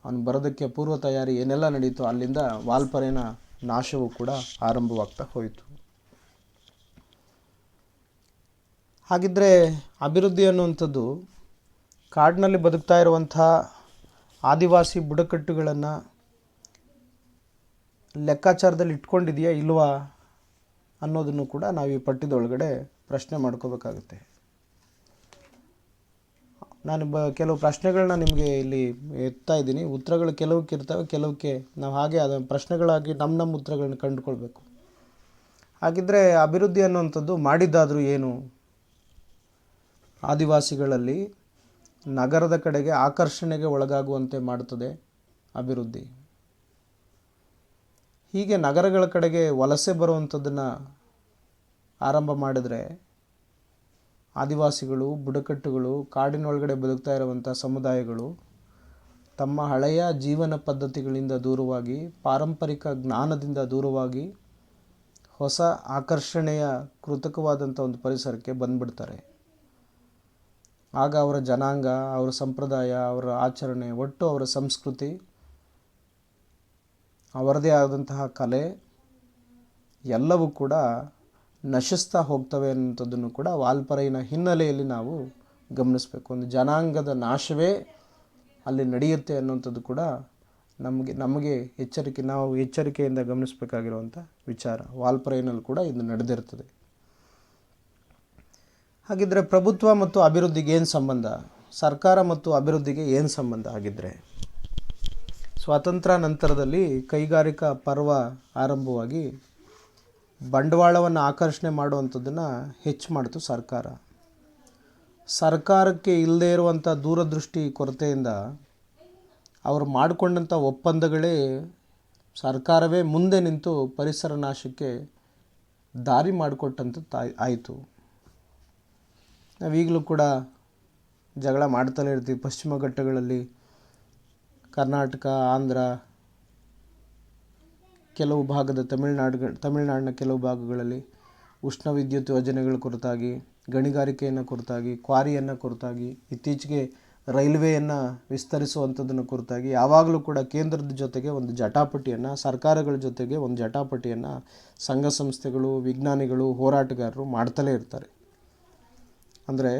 ಅವನು ಬರೋದಕ್ಕೆ ಪೂರ್ವ ತಯಾರಿ ಏನೆಲ್ಲ ನಡೀತು, ಅಲ್ಲಿಂದ ವಾಲ್ಪರೈನ ನಾಶವೂ ಕೂಡ ಆರಂಭವಾಗ್ತಾ ಹೋಯಿತು. ಹಾಗಿದ್ದರೆ ಅಭಿವೃದ್ಧಿ ಅನ್ನುವಂಥದ್ದು ಕಾಡಿನಲ್ಲಿ ಬದುಕ್ತಾ ಇರುವಂಥ ಆದಿವಾಸಿ ಬುಡಕಟ್ಟುಗಳನ್ನು ಲೆಕ್ಕಾಚಾರದಲ್ಲಿ ಇಟ್ಕೊಂಡಿದೆಯಾ ಇಲ್ವಾ ಅನ್ನೋದನ್ನು ಕೂಡ ನಾವು ಈ ಪಠ್ಯದೊಳಗಡೆ ಪ್ರಶ್ನೆ ಮಾಡ್ಕೋಬೇಕಾಗುತ್ತೆ. ನಾನು ಕೆಲವು ಪ್ರಶ್ನೆಗಳನ್ನ ನಿಮಗೆ ಇಲ್ಲಿ ಎತ್ತಾ ಇದ್ದೀನಿ. ಉತ್ತರಗಳು ಕೆಲವಕ್ಕೆ ಇರ್ತವೆ, ಕೆಲವಕ್ಕೆ ನಾವು ಹಾಗೆ ಅದನ್ನು ಪ್ರಶ್ನೆಗಳಾಗಿ ನಮ್ಮ ಉತ್ತರಗಳನ್ನ ಕಂಡುಕೊಳ್ಬೇಕು. ಹಾಗಿದ್ದರೆ ಅಭಿವೃದ್ಧಿ ಅನ್ನುವಂಥದ್ದು ಮಾಡಿದ್ದಾದರೂ ಏನು? ಆದಿವಾಸಿಗಳಲ್ಲಿ ನಗರದ ಕಡೆಗೆ ಆಕರ್ಷಣೆಗೆ ಒಳಗಾಗುವಂತೆ ಮಾಡುತ್ತದೆ ಅಭಿವೃದ್ಧಿ. ಹೀಗೆ ನಗರಗಳ ಕಡೆಗೆ ವಲಸೆ ಬರುವಂಥದ್ದನ್ನು ಆರಂಭ ಮಾಡಿದರೆ ಆದಿವಾಸಿಗಳು, ಬುಡಕಟ್ಟುಗಳು, ಕಾಡಿನೊಳಗಡೆ ಬದುಕ್ತಾ ಇರುವಂಥ ಸಮುದಾಯಗಳು ತಮ್ಮ ಹಳೆಯ ಜೀವನ ಪದ್ಧತಿಗಳಿಂದ ದೂರವಾಗಿ, ಪಾರಂಪರಿಕ ಜ್ಞಾನದಿಂದ ದೂರವಾಗಿ ಹೊಸ ಆಕರ್ಷಣೆಯ ಕೃತಕವಾದಂಥ ಒಂದು ಪರಿಸರಕ್ಕೆ ಬಂದುಬಿಡ್ತಾರೆ. ಆಗ ಅವರ ಜನಾಂಗ, ಅವರ ಸಂಪ್ರದಾಯ, ಅವರ ಆಚರಣೆ, ಒಟ್ಟು ಅವರ ಸಂಸ್ಕೃತಿ, ಅವರದೇ ಆದಂತಹ ಕಲೆ ಎಲ್ಲವೂ ಕೂಡ ನಶಿಸ್ತಾ ಹೋಗ್ತವೆ ಅನ್ನೋಂಥದ್ದನ್ನು ಕೂಡ ವಾಲ್ಪರೈನ ಹಿನ್ನೆಲೆಯಲ್ಲಿ ನಾವು ಗಮನಿಸಬೇಕು. ಒಂದು ಜನಾಂಗದ ನಾಶವೇ ಅಲ್ಲಿ ನಡೆಯುತ್ತೆ ಅನ್ನೋಂಥದ್ದು ಕೂಡ ನಮಗೆ ನಾವು ಎಚ್ಚರಿಕೆಯಿಂದ ಗಮನಿಸಬೇಕಾಗಿರುವಂಥ ವಿಚಾರ. ವಾಲ್ಪರೈನಲ್ಲಿ ಕೂಡ ಇದು ನಡೆದಿರ್ತದೆ. ಹಾಗಿದ್ದರೆ ಪ್ರಭುತ್ವ ಮತ್ತು ಅಭಿವೃದ್ಧಿಗೆ ಏನು ಸಂಬಂಧ? ಸರ್ಕಾರ ಮತ್ತು ಅಭಿವೃದ್ಧಿಗೆ ಏನು ಸಂಬಂಧ? ಆಗಿದ್ದರೆ ಸ್ವಾತಂತ್ರ್ಯ ನಂತರದಲ್ಲಿ ಕೈಗಾರಿಕಾ ಪರ್ವ ಆರಂಭವಾಗಿ ಬಂಡವಾಳವನ್ನು ಆಕರ್ಷಣೆ ಮಾಡುವಂಥದ್ದನ್ನು ಹೆಚ್ಚು ಮಾಡಿತು ಸರ್ಕಾರ. ಸರ್ಕಾರಕ್ಕೆ ಇಲ್ಲದೇ ಇರುವಂಥ ದೂರದೃಷ್ಟಿ ಕೊರತೆಯಿಂದ ಅವರು ಮಾಡಿಕೊಂಡಂಥ ಒಪ್ಪಂದಗಳೇ ಸರ್ಕಾರವೇ ಮುಂದೆ ನಿಂತು ಪರಿಸರ ನಾಶಕ್ಕೆ ದಾರಿ ಮಾಡಿಕೊಟ್ಟಂಥದ್ದು ಆಯಿತು. ನಾವೀಗಲೂ ಕೂಡ ಜಗಳ ಮಾಡ್ತಲೇ ಇರ್ತೀವಿ. ಪಶ್ಚಿಮ ಘಟ್ಟಗಳಲ್ಲಿ ಕರ್ನಾಟಕ, ಆಂಧ್ರ, ಕೆಲವು ಭಾಗದ ತಮಿಳುನಾಡಿನ ಕೆಲವು ಭಾಗಗಳಲ್ಲಿ ಉಷ್ಣ ವಿದ್ಯುತ್ ಯೋಜನೆಗಳ ಕುರಿತಾಗಿ, ಗಣಿಗಾರಿಕೆಯನ್ನು ಕುರಿತಾಗಿ, ಕ್ವಾರಿಯನ್ನು ಕುರಿತಾಗಿ, ಇತ್ತೀಚೆಗೆ ರೈಲ್ವೆಯನ್ನು ವಿಸ್ತರಿಸುವಂಥದ್ದನ್ನು ಕುರಿತಾಗಿ ಯಾವಾಗಲೂ ಕೂಡ ಕೇಂದ್ರದ ಜೊತೆಗೆ ಒಂದು ಜಟಾಪಟಿಯನ್ನು, ಸರ್ಕಾರಗಳ ಜೊತೆಗೆ ಒಂದು ಜಟಾಪಟಿಯನ್ನು ಸಂಘ ಸಂಸ್ಥೆಗಳು, ವಿಜ್ಞಾನಿಗಳು, ಹೋರಾಟಗಾರರು ಮಾಡ್ತಲೇ ಇರ್ತಾರೆ. ಅಂದರೆ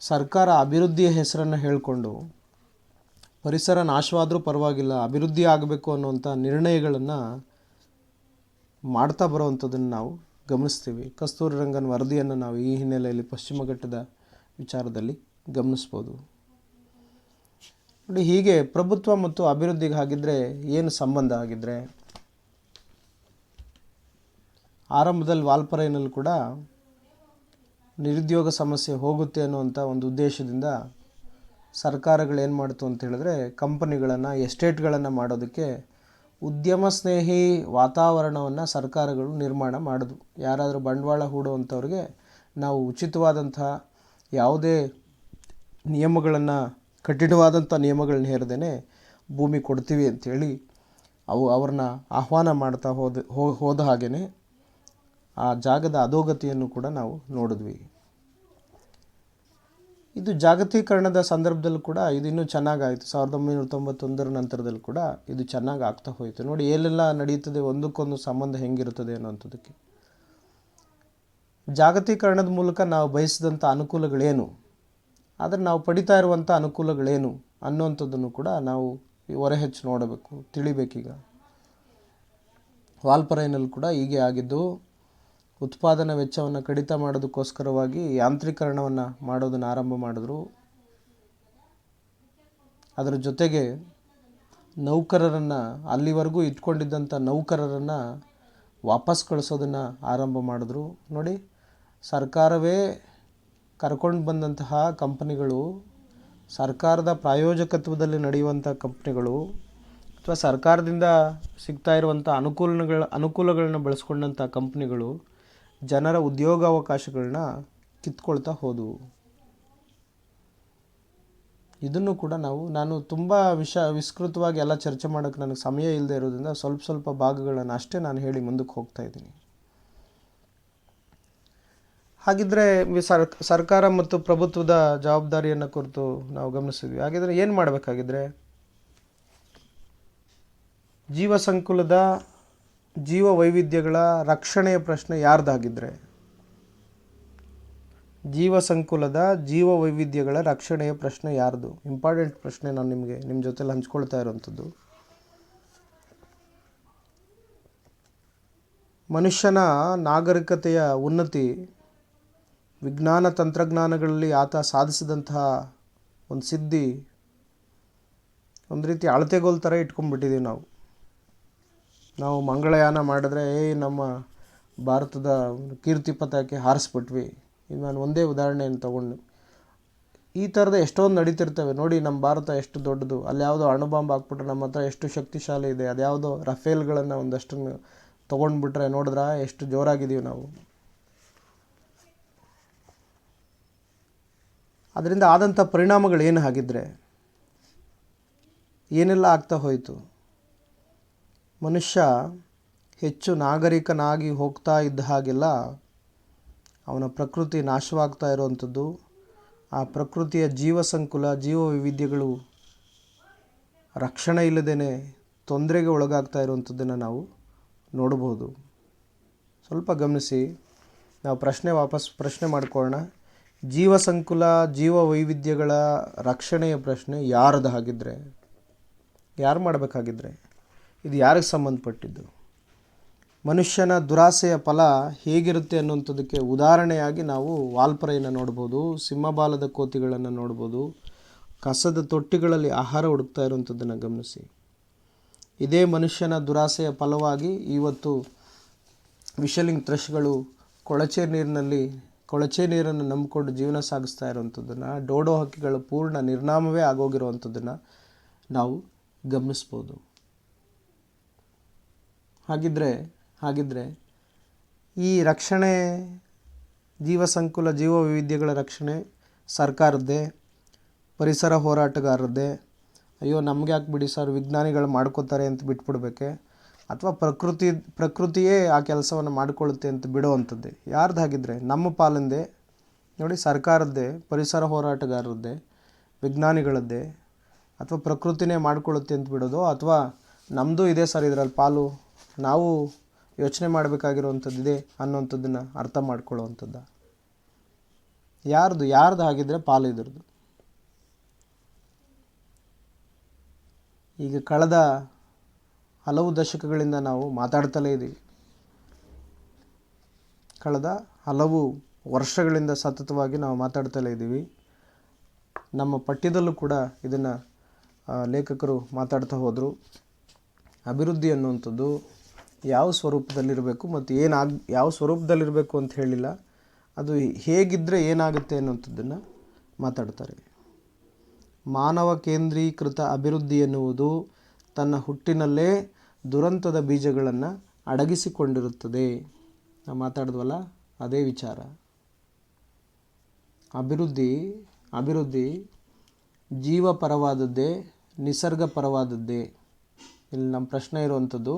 ಸರ್ಕಾರ ಅಭಿವೃದ್ಧಿಯ ಹೆಸರನ್ನು ಹೇಳಿಕೊಂಡು ಪರಿಸರ ನಾಶವಾದರೂ ಪರವಾಗಿಲ್ಲ, ಅಭಿವೃದ್ಧಿ ಆಗಬೇಕು ಅನ್ನುವಂಥ ನಿರ್ಣಯಗಳನ್ನು ಮಾಡ್ತಾ ಬರುವಂಥದ್ದನ್ನು ನಾವು ಗಮನಿಸ್ತೀವಿ. ಕಸ್ತೂರಿ ರಂಗನ್ ವರದಿಯನ್ನು ನಾವು ಈ ಹಿನ್ನೆಲೆಯಲ್ಲಿ ಪಶ್ಚಿಮ ಘಟ್ಟದ ವಿಚಾರದಲ್ಲಿ ಗಮನಿಸ್ಬೋದು. ನೋಡಿ, ಹೀಗೆ ಪ್ರಭುತ್ವ ಮತ್ತು ಅಭಿವೃದ್ಧಿಗೆ ಆಗಿದ್ದರೆ ಏನು ಸಂಬಂಧ? ಆಗಿದ್ದರೆ ಆರಂಭದಲ್ಲಿ ವಾಲ್ಪರೈನಲ್ಲಿ ಕೂಡ ನಿರುದ್ಯೋಗ ಸಮಸ್ಯೆ ಹೋಗುತ್ತೆ ಅನ್ನುವಂಥ ಒಂದು ಉದ್ದೇಶದಿಂದ ಸರ್ಕಾರಗಳು ಏನು ಮಾಡ್ತು ಅಂತ ಹೇಳಿದ್ರೆ, ಕಂಪನಿಗಳನ್ನು, ಎಸ್ಟೇಟ್ಗಳನ್ನು ಮಾಡೋದಕ್ಕೆ ಉದ್ಯಮ ಸ್ನೇಹಿ ವಾತಾವರಣವನ್ನು ಸರ್ಕಾರಗಳು ನಿರ್ಮಾಣ ಮಾಡಿದ್ವು. ಯಾರಾದರೂ ಬಂಡವಾಳ ಹೂಡುವಂಥವ್ರಿಗೆ ನಾವು ಉಚಿತವಾದಂಥ ಯಾವುದೇ ನಿಯಮಗಳನ್ನು, ಕಠಿಣವಾದಂಥ ನಿಯಮಗಳನ್ನ ಹೇರದೇ ಭೂಮಿ ಕೊಡ್ತೀವಿ ಅಂಥೇಳಿ ಅವ್ರನ್ನ ಆಹ್ವಾನ ಮಾಡ್ತಾ ಹೋದ ಹಾಗೆಯೇ ಆ ಜಾಗದ ಅಧೋಗತಿಯನ್ನು ಕೂಡ ನಾವು ನೋಡಿದ್ವಿ. ಇದು ಜಾಗತೀಕರಣದ ಸಂದರ್ಭದಲ್ಲೂ ಕೂಡ ಇದು ಇನ್ನೂ ಚೆನ್ನಾಗಾಯಿತು. 1991 ನಂತರದಲ್ಲಿ ಕೂಡ ಇದು ಚೆನ್ನಾಗಿ ಆಗ್ತಾ ಹೋಯಿತು. ನೋಡಿ ಏನೆಲ್ಲ ನಡೆಯುತ್ತದೆ, ಒಂದಕ್ಕೊಂದು ಸಂಬಂಧ ಹೆಂಗಿರುತ್ತದೆ ಅನ್ನೋಂಥದ್ದಕ್ಕೆ. ಜಾಗತೀಕರಣದ ಮೂಲಕ ನಾವು ಬಯಸಿದಂಥ ಅನುಕೂಲಗಳೇನು, ಆದರೆ ನಾವು ಪಡಿತಾ ಇರುವಂಥ ಅನುಕೂಲಗಳೇನು ಅನ್ನೋಂಥದ್ದನ್ನು ಕೂಡ ನಾವು ಹೊರಹೆಚ್ಚು ನೋಡಬೇಕು, ತಿಳಿಬೇಕೀಗ. ವಾಲ್ಪರೈನಲ್ಲಿ ಕೂಡ ಹೀಗೆ ಆಗಿದ್ದು, ಉತ್ಪಾದನಾ ವೆಚ್ಚವನ್ನು ಕಡಿತ ಮಾಡೋದಕ್ಕೋಸ್ಕರವಾಗಿ ಯಾಂತ್ರೀಕರಣವನ್ನು ಮಾಡೋದನ್ನು ಆರಂಭ ಮಾಡಿದ್ರು. ಅದರ ಜೊತೆಗೆ ನೌಕರರನ್ನು, ಅಲ್ಲಿವರೆಗೂ ಇಟ್ಕೊಂಡಿದ್ದಂಥ ನೌಕರರನ್ನು ವಾಪಸ್ ಕಳಿಸೋದನ್ನು ಆರಂಭ ಮಾಡಿದ್ರು. ನೋಡಿ, ಸರ್ಕಾರವೇ ಕರ್ಕೊಂಡು ಬಂದಂತಹ ಕಂಪನಿಗಳು, ಸರ್ಕಾರದ ಪ್ರಾಯೋಜಕತ್ವದಲ್ಲಿ ನಡೆಯುವಂಥ ಕಂಪ್ನಿಗಳು ಅಥವಾ ಸರ್ಕಾರದಿಂದ ಸಿಗ್ತಾ ಇರುವಂಥ ಅನುಕೂಲಗಳನ್ನ ಬಳಸ್ಕೊಂಡಂಥ ಕಂಪ್ನಿಗಳು ಜನರ ಉದ್ಯೋಗಾವಕಾಶಗಳನ್ನ ಕಿತ್ಕೊಳ್ತಾ ಹೋದವು. ಇದನ್ನು ಕೂಡ ನಾನು ತುಂಬ ವಿಸ್ತೃತವಾಗಿ ಎಲ್ಲ ಚರ್ಚೆ ಮಾಡೋಕ್ಕೆ ನನಗೆ ಸಮಯ ಇಲ್ಲದೆ ಇರೋದ್ರಿಂದ ಸ್ವಲ್ಪ ಭಾಗಗಳನ್ನು ಅಷ್ಟೇ ನಾನು ಹೇಳಿ ಮುಂದಕ್ಕೆ ಹೋಗ್ತಾ ಇದ್ದೀನಿ. ಹಾಗಿದ್ದರೆ ಸರ್ಕಾರ ಮತ್ತು ಪ್ರಭುತ್ವದ ಜವಾಬ್ದಾರಿಯನ್ನು ಕುರಿತು ನಾವು ಗಮನಿಸಿದ್ವಿ. ಹಾಗಿದ್ರೆ ಏನು ಮಾಡಬೇಕಾಗಿದ್ರೆ, ಜೀವ ಸಂಕುಲದ ಜೀವ ವೈವಿಧ್ಯಗಳ ರಕ್ಷಣೆಯ ಪ್ರಶ್ನೆ ಯಾರ್ದಾಗಿದ್ದರೆ, ಜೀವ ಸಂಕುಲದ ಜೀವ ವೈವಿಧ್ಯಗಳ ರಕ್ಷಣೆಯ ಪ್ರಶ್ನೆ ಯಾರ್ದು? ಇಂಪಾರ್ಟೆಂಟ್ ಪ್ರಶ್ನೆ. ನಾನು ನಿಮ್ಮ ಜೊತೆಲಿ ಹಂಚ್ಕೊಳ್ತಾ ಇರೋವಂಥದ್ದು. ಮನುಷ್ಯನ ನಾಗರಿಕತೆಯ ಉನ್ನತಿ, ವಿಜ್ಞಾನ ತಂತ್ರಜ್ಞಾನಗಳಲ್ಲಿ ಆತ ಸಾಧಿಸಿದಂತಹ ಒಂದು ಸಿದ್ಧಿ ಒಂದು ರೀತಿ ಅಳತೆಗೋಲ್ ಥರ ಇಟ್ಕೊಂಡ್ಬಿಟ್ಟಿದ್ದೀವಿ ನಾವು ಮಂಗಳಯಾನ ಮಾಡಿದ್ರೆ ನಮ್ಮ ಭಾರತದ ಕೀರ್ತಿ ಪತಾಕೆ ಹಾರಿಸ್ಬಿಟ್ವಿ. ಇದು ನಾನು ಒಂದೇ ಉದಾಹರಣೆಯನ್ನು ತೊಗೊಂಡು, ಈ ಥರದ ಎಷ್ಟೊಂದು ನಡೀತಿರ್ತವೆ. ನೋಡಿ, ನಮ್ಮ ಭಾರತ ಎಷ್ಟು ದೊಡ್ಡದು, ಅಲ್ಲಿ ಯಾವುದೋ ಅಣುಬಾಂಬ್ ಹಾಕ್ಬಿಟ್ರೆ ನಮ್ಮ ಹತ್ರ ಎಷ್ಟು ಶಕ್ತಿಶಾಲಿ ಇದೆ, ಅದ್ಯಾವುದೋ ರಫೇಲ್ಗಳನ್ನು ಒಂದಷ್ಟನ್ನು ತೊಗೊಂಡ್ಬಿಟ್ರೆ ನೋಡಿದ್ರೆ ಎಷ್ಟು ಜೋರಾಗಿದ್ದೀವಿ ನಾವು. ಅದರಿಂದ ಆದಂಥ ಪರಿಣಾಮಗಳೇನು? ಹಾಗಿದ್ದರೆ ಏನೆಲ್ಲ ಆಗ್ತಾ ಹೋಯಿತು. ಮನುಷ್ಯ ಹೆಚ್ಚು ನಾಗರಿಕನಾಗಿ ಹೋಗ್ತಾ ಇದ್ದ ಹಾಗೆಲ್ಲ ಅವನ ಪ್ರಕೃತಿ ನಾಶವಾಗ್ತಾ ಇರುವಂಥದ್ದು, ಆ ಪ್ರಕೃತಿಯ ಜೀವಸಂಕುಲ ಜೀವ ವೈವಿಧ್ಯಗಳು ರಕ್ಷಣೆ ಇಲ್ಲದೇ ತೊಂದರೆಗೆ ಒಳಗಾಗ್ತಾ ಇರುವಂಥದ್ದನ್ನು ನಾವು ನೋಡ್ಬೋದು. ಸ್ವಲ್ಪ ಗಮನಿಸಿ, ನಾವು ಪ್ರಶ್ನೆ ಮಾಡ್ಕೊಳ್ಳೋಣ. ಜೀವಸಂಕುಲ ಜೀವ ವೈವಿಧ್ಯಗಳ ರಕ್ಷಣೆಯ ಪ್ರಶ್ನೆ ಯಾರದು? ಹಾಗಿದ್ರೆ ಯಾರು ಮಾಡಬೇಕಾಗಿದ್ರೆ ಇದು ಯಾರಿಗೆ ಸಂಬಂಧಪಟ್ಟಿದ್ದು? ಮನುಷ್ಯನ ದುರಾಸೆಯ ಫಲ ಹೇಗಿರುತ್ತೆ ಅನ್ನುವಂಥದ್ದಕ್ಕೆ ಉದಾಹರಣೆಯಾಗಿ ನಾವು ವಾಲ್ಪರೆಯನ್ನು ನೋಡ್ಬೋದು, ಸಿಂಹಬಾಲದ ಕೋತಿಗಳನ್ನು ನೋಡ್ಬೋದು, ಕಸದ ತೊಟ್ಟಿಗಳಲ್ಲಿ ಆಹಾರ ಹುಡುಕ್ತಾ ಇರುವಂಥದ್ದನ್ನು ಗಮನಿಸಿ. ಇದೇ ಮನುಷ್ಯನ ದುರಾಸೆಯ ಫಲವಾಗಿ ಇವತ್ತು ವಿಷಲಿಂಗ್ ಥ್ರಶ್ಗಳು ಕೊಳಚೆ ನೀರನ್ನು ನಂಬಿಕೊಂಡು ಜೀವನ ಸಾಗಿಸ್ತಾ ಇರುವಂಥದ್ದನ್ನು, ಡೋಡೋ ಹಕ್ಕಿಗಳು ಪೂರ್ಣ ನಿರ್ನಾಮವೇ ಆಗೋಗಿರುವಂಥದ್ದನ್ನು ನಾವು ಗಮನಿಸ್ಬೋದು. ಹಾಗಿದ್ರೆ ಈ ರಕ್ಷಣೆ, ಜೀವಸಂಕುಲ ಜೀವ ವೈವಿಧ್ಯಗಳ ರಕ್ಷಣೆ ಸರ್ಕಾರದ್ದೇ, ಪರಿಸರ ಹೋರಾಟಗಾರರದ್ದೇ? ಅಯ್ಯೋ ನಮಗೆ ಯಾಕೆ ಬಿಡಿ ಸರ್, ವಿಜ್ಞಾನಿಗಳು ಮಾಡ್ಕೋತಾರೆ ಅಂತ ಬಿಟ್ಬಿಡ್ಬೇಕೆ? ಅಥವಾ ಪ್ರಕೃತಿಯೇ ಆ ಕೆಲಸವನ್ನು ಮಾಡಿಕೊಳ್ಳುತ್ತೆ ಅಂತ ಬಿಡುವಂಥದ್ದೇ? ಯಾರ್ದು ಹಾಗಿದ್ರೆ? ನಮ್ಮ ಪಾಲಿಂದೇ ನೋಡಿ, ಸರ್ಕಾರದ್ದೇ, ಪರಿಸರ ಹೋರಾಟಗಾರರದ್ದೇ, ವಿಜ್ಞಾನಿಗಳದ್ದೇ? ಅಥವಾ ಪ್ರಕೃತಿನೇ ಮಾಡಿಕೊಳ್ಳುತ್ತೆ ಅಂತ ಬಿಡೋದು? ಅಥವಾ ನಮ್ಮದು ಇದೆ ಸರ್ ಇದರಲ್ಲಿ ಪಾಲು, ನಾವು ಯೋಚನೆ ಮಾಡಬೇಕಾಗಿರುವಂಥದ್ದಿದೆ ಅನ್ನೋವಂಥದ್ದನ್ನು ಅರ್ಥ ಮಾಡ್ಕೊಳ್ಳುವಂಥದ್ದು? ಯಾರ್ದು ಹಾಗಿದ್ರೆ ಪಾಲು ಇದ್ರದ್ದು? ಈಗ ಕಳೆದ ಹಲವು ದಶಕಗಳಿಂದ ನಾವು ಮಾತಾಡ್ತಲೇ ಇದ್ದೀವಿ. ಕಳೆದ ಹಲವು ವರ್ಷಗಳಿಂದ ಸತತವಾಗಿ ನಾವು ಮಾತಾಡ್ತಲೇ ಇದ್ದೀವಿ. ನಮ್ಮ ಪಠ್ಯದಲ್ಲೂ ಕೂಡ ಇದನ್ನು ಲೇಖಕರು ಮಾತಾಡ್ತಾ ಹೋದರು. ಅಭಿವೃದ್ಧಿ ಅನ್ನುವಂಥದ್ದು ಯಾವ ಸ್ವರೂಪದಲ್ಲಿರಬೇಕು ಮತ್ತು ಯಾವ ಸ್ವರೂಪದಲ್ಲಿರಬೇಕು ಅಂತ ಹೇಳಿಲ್ಲ, ಅದು ಹೇಗಿದ್ದರೆ ಏನಾಗುತ್ತೆ ಅನ್ನುವಂಥದ್ದನ್ನು ಮಾತಾಡ್ತಾರೆ. ಮಾನವ ಕೇಂದ್ರೀಕೃತ ಅಭಿವೃದ್ಧಿ ಎನ್ನುವುದು ತನ್ನ ಹುಟ್ಟಿನಲ್ಲೇ ದುರಂತದ ಬೀಜಗಳನ್ನು ಅಡಗಿಸಿಕೊಂಡಿರುತ್ತದೆ. ನಾವು ಮಾತಾಡಿದ್ವಲ್ಲ, ಅದೇ ವಿಚಾರ. ಅಭಿವೃದ್ಧಿ ಜೀವಪರವಾದದ್ದೇ, ನಿಸರ್ಗ ಪರವಾದದ್ದೇ? ಇಲ್ಲಿ ನಮ್ಮ ಪ್ರಶ್ನೆ ಇರುವಂಥದ್ದು,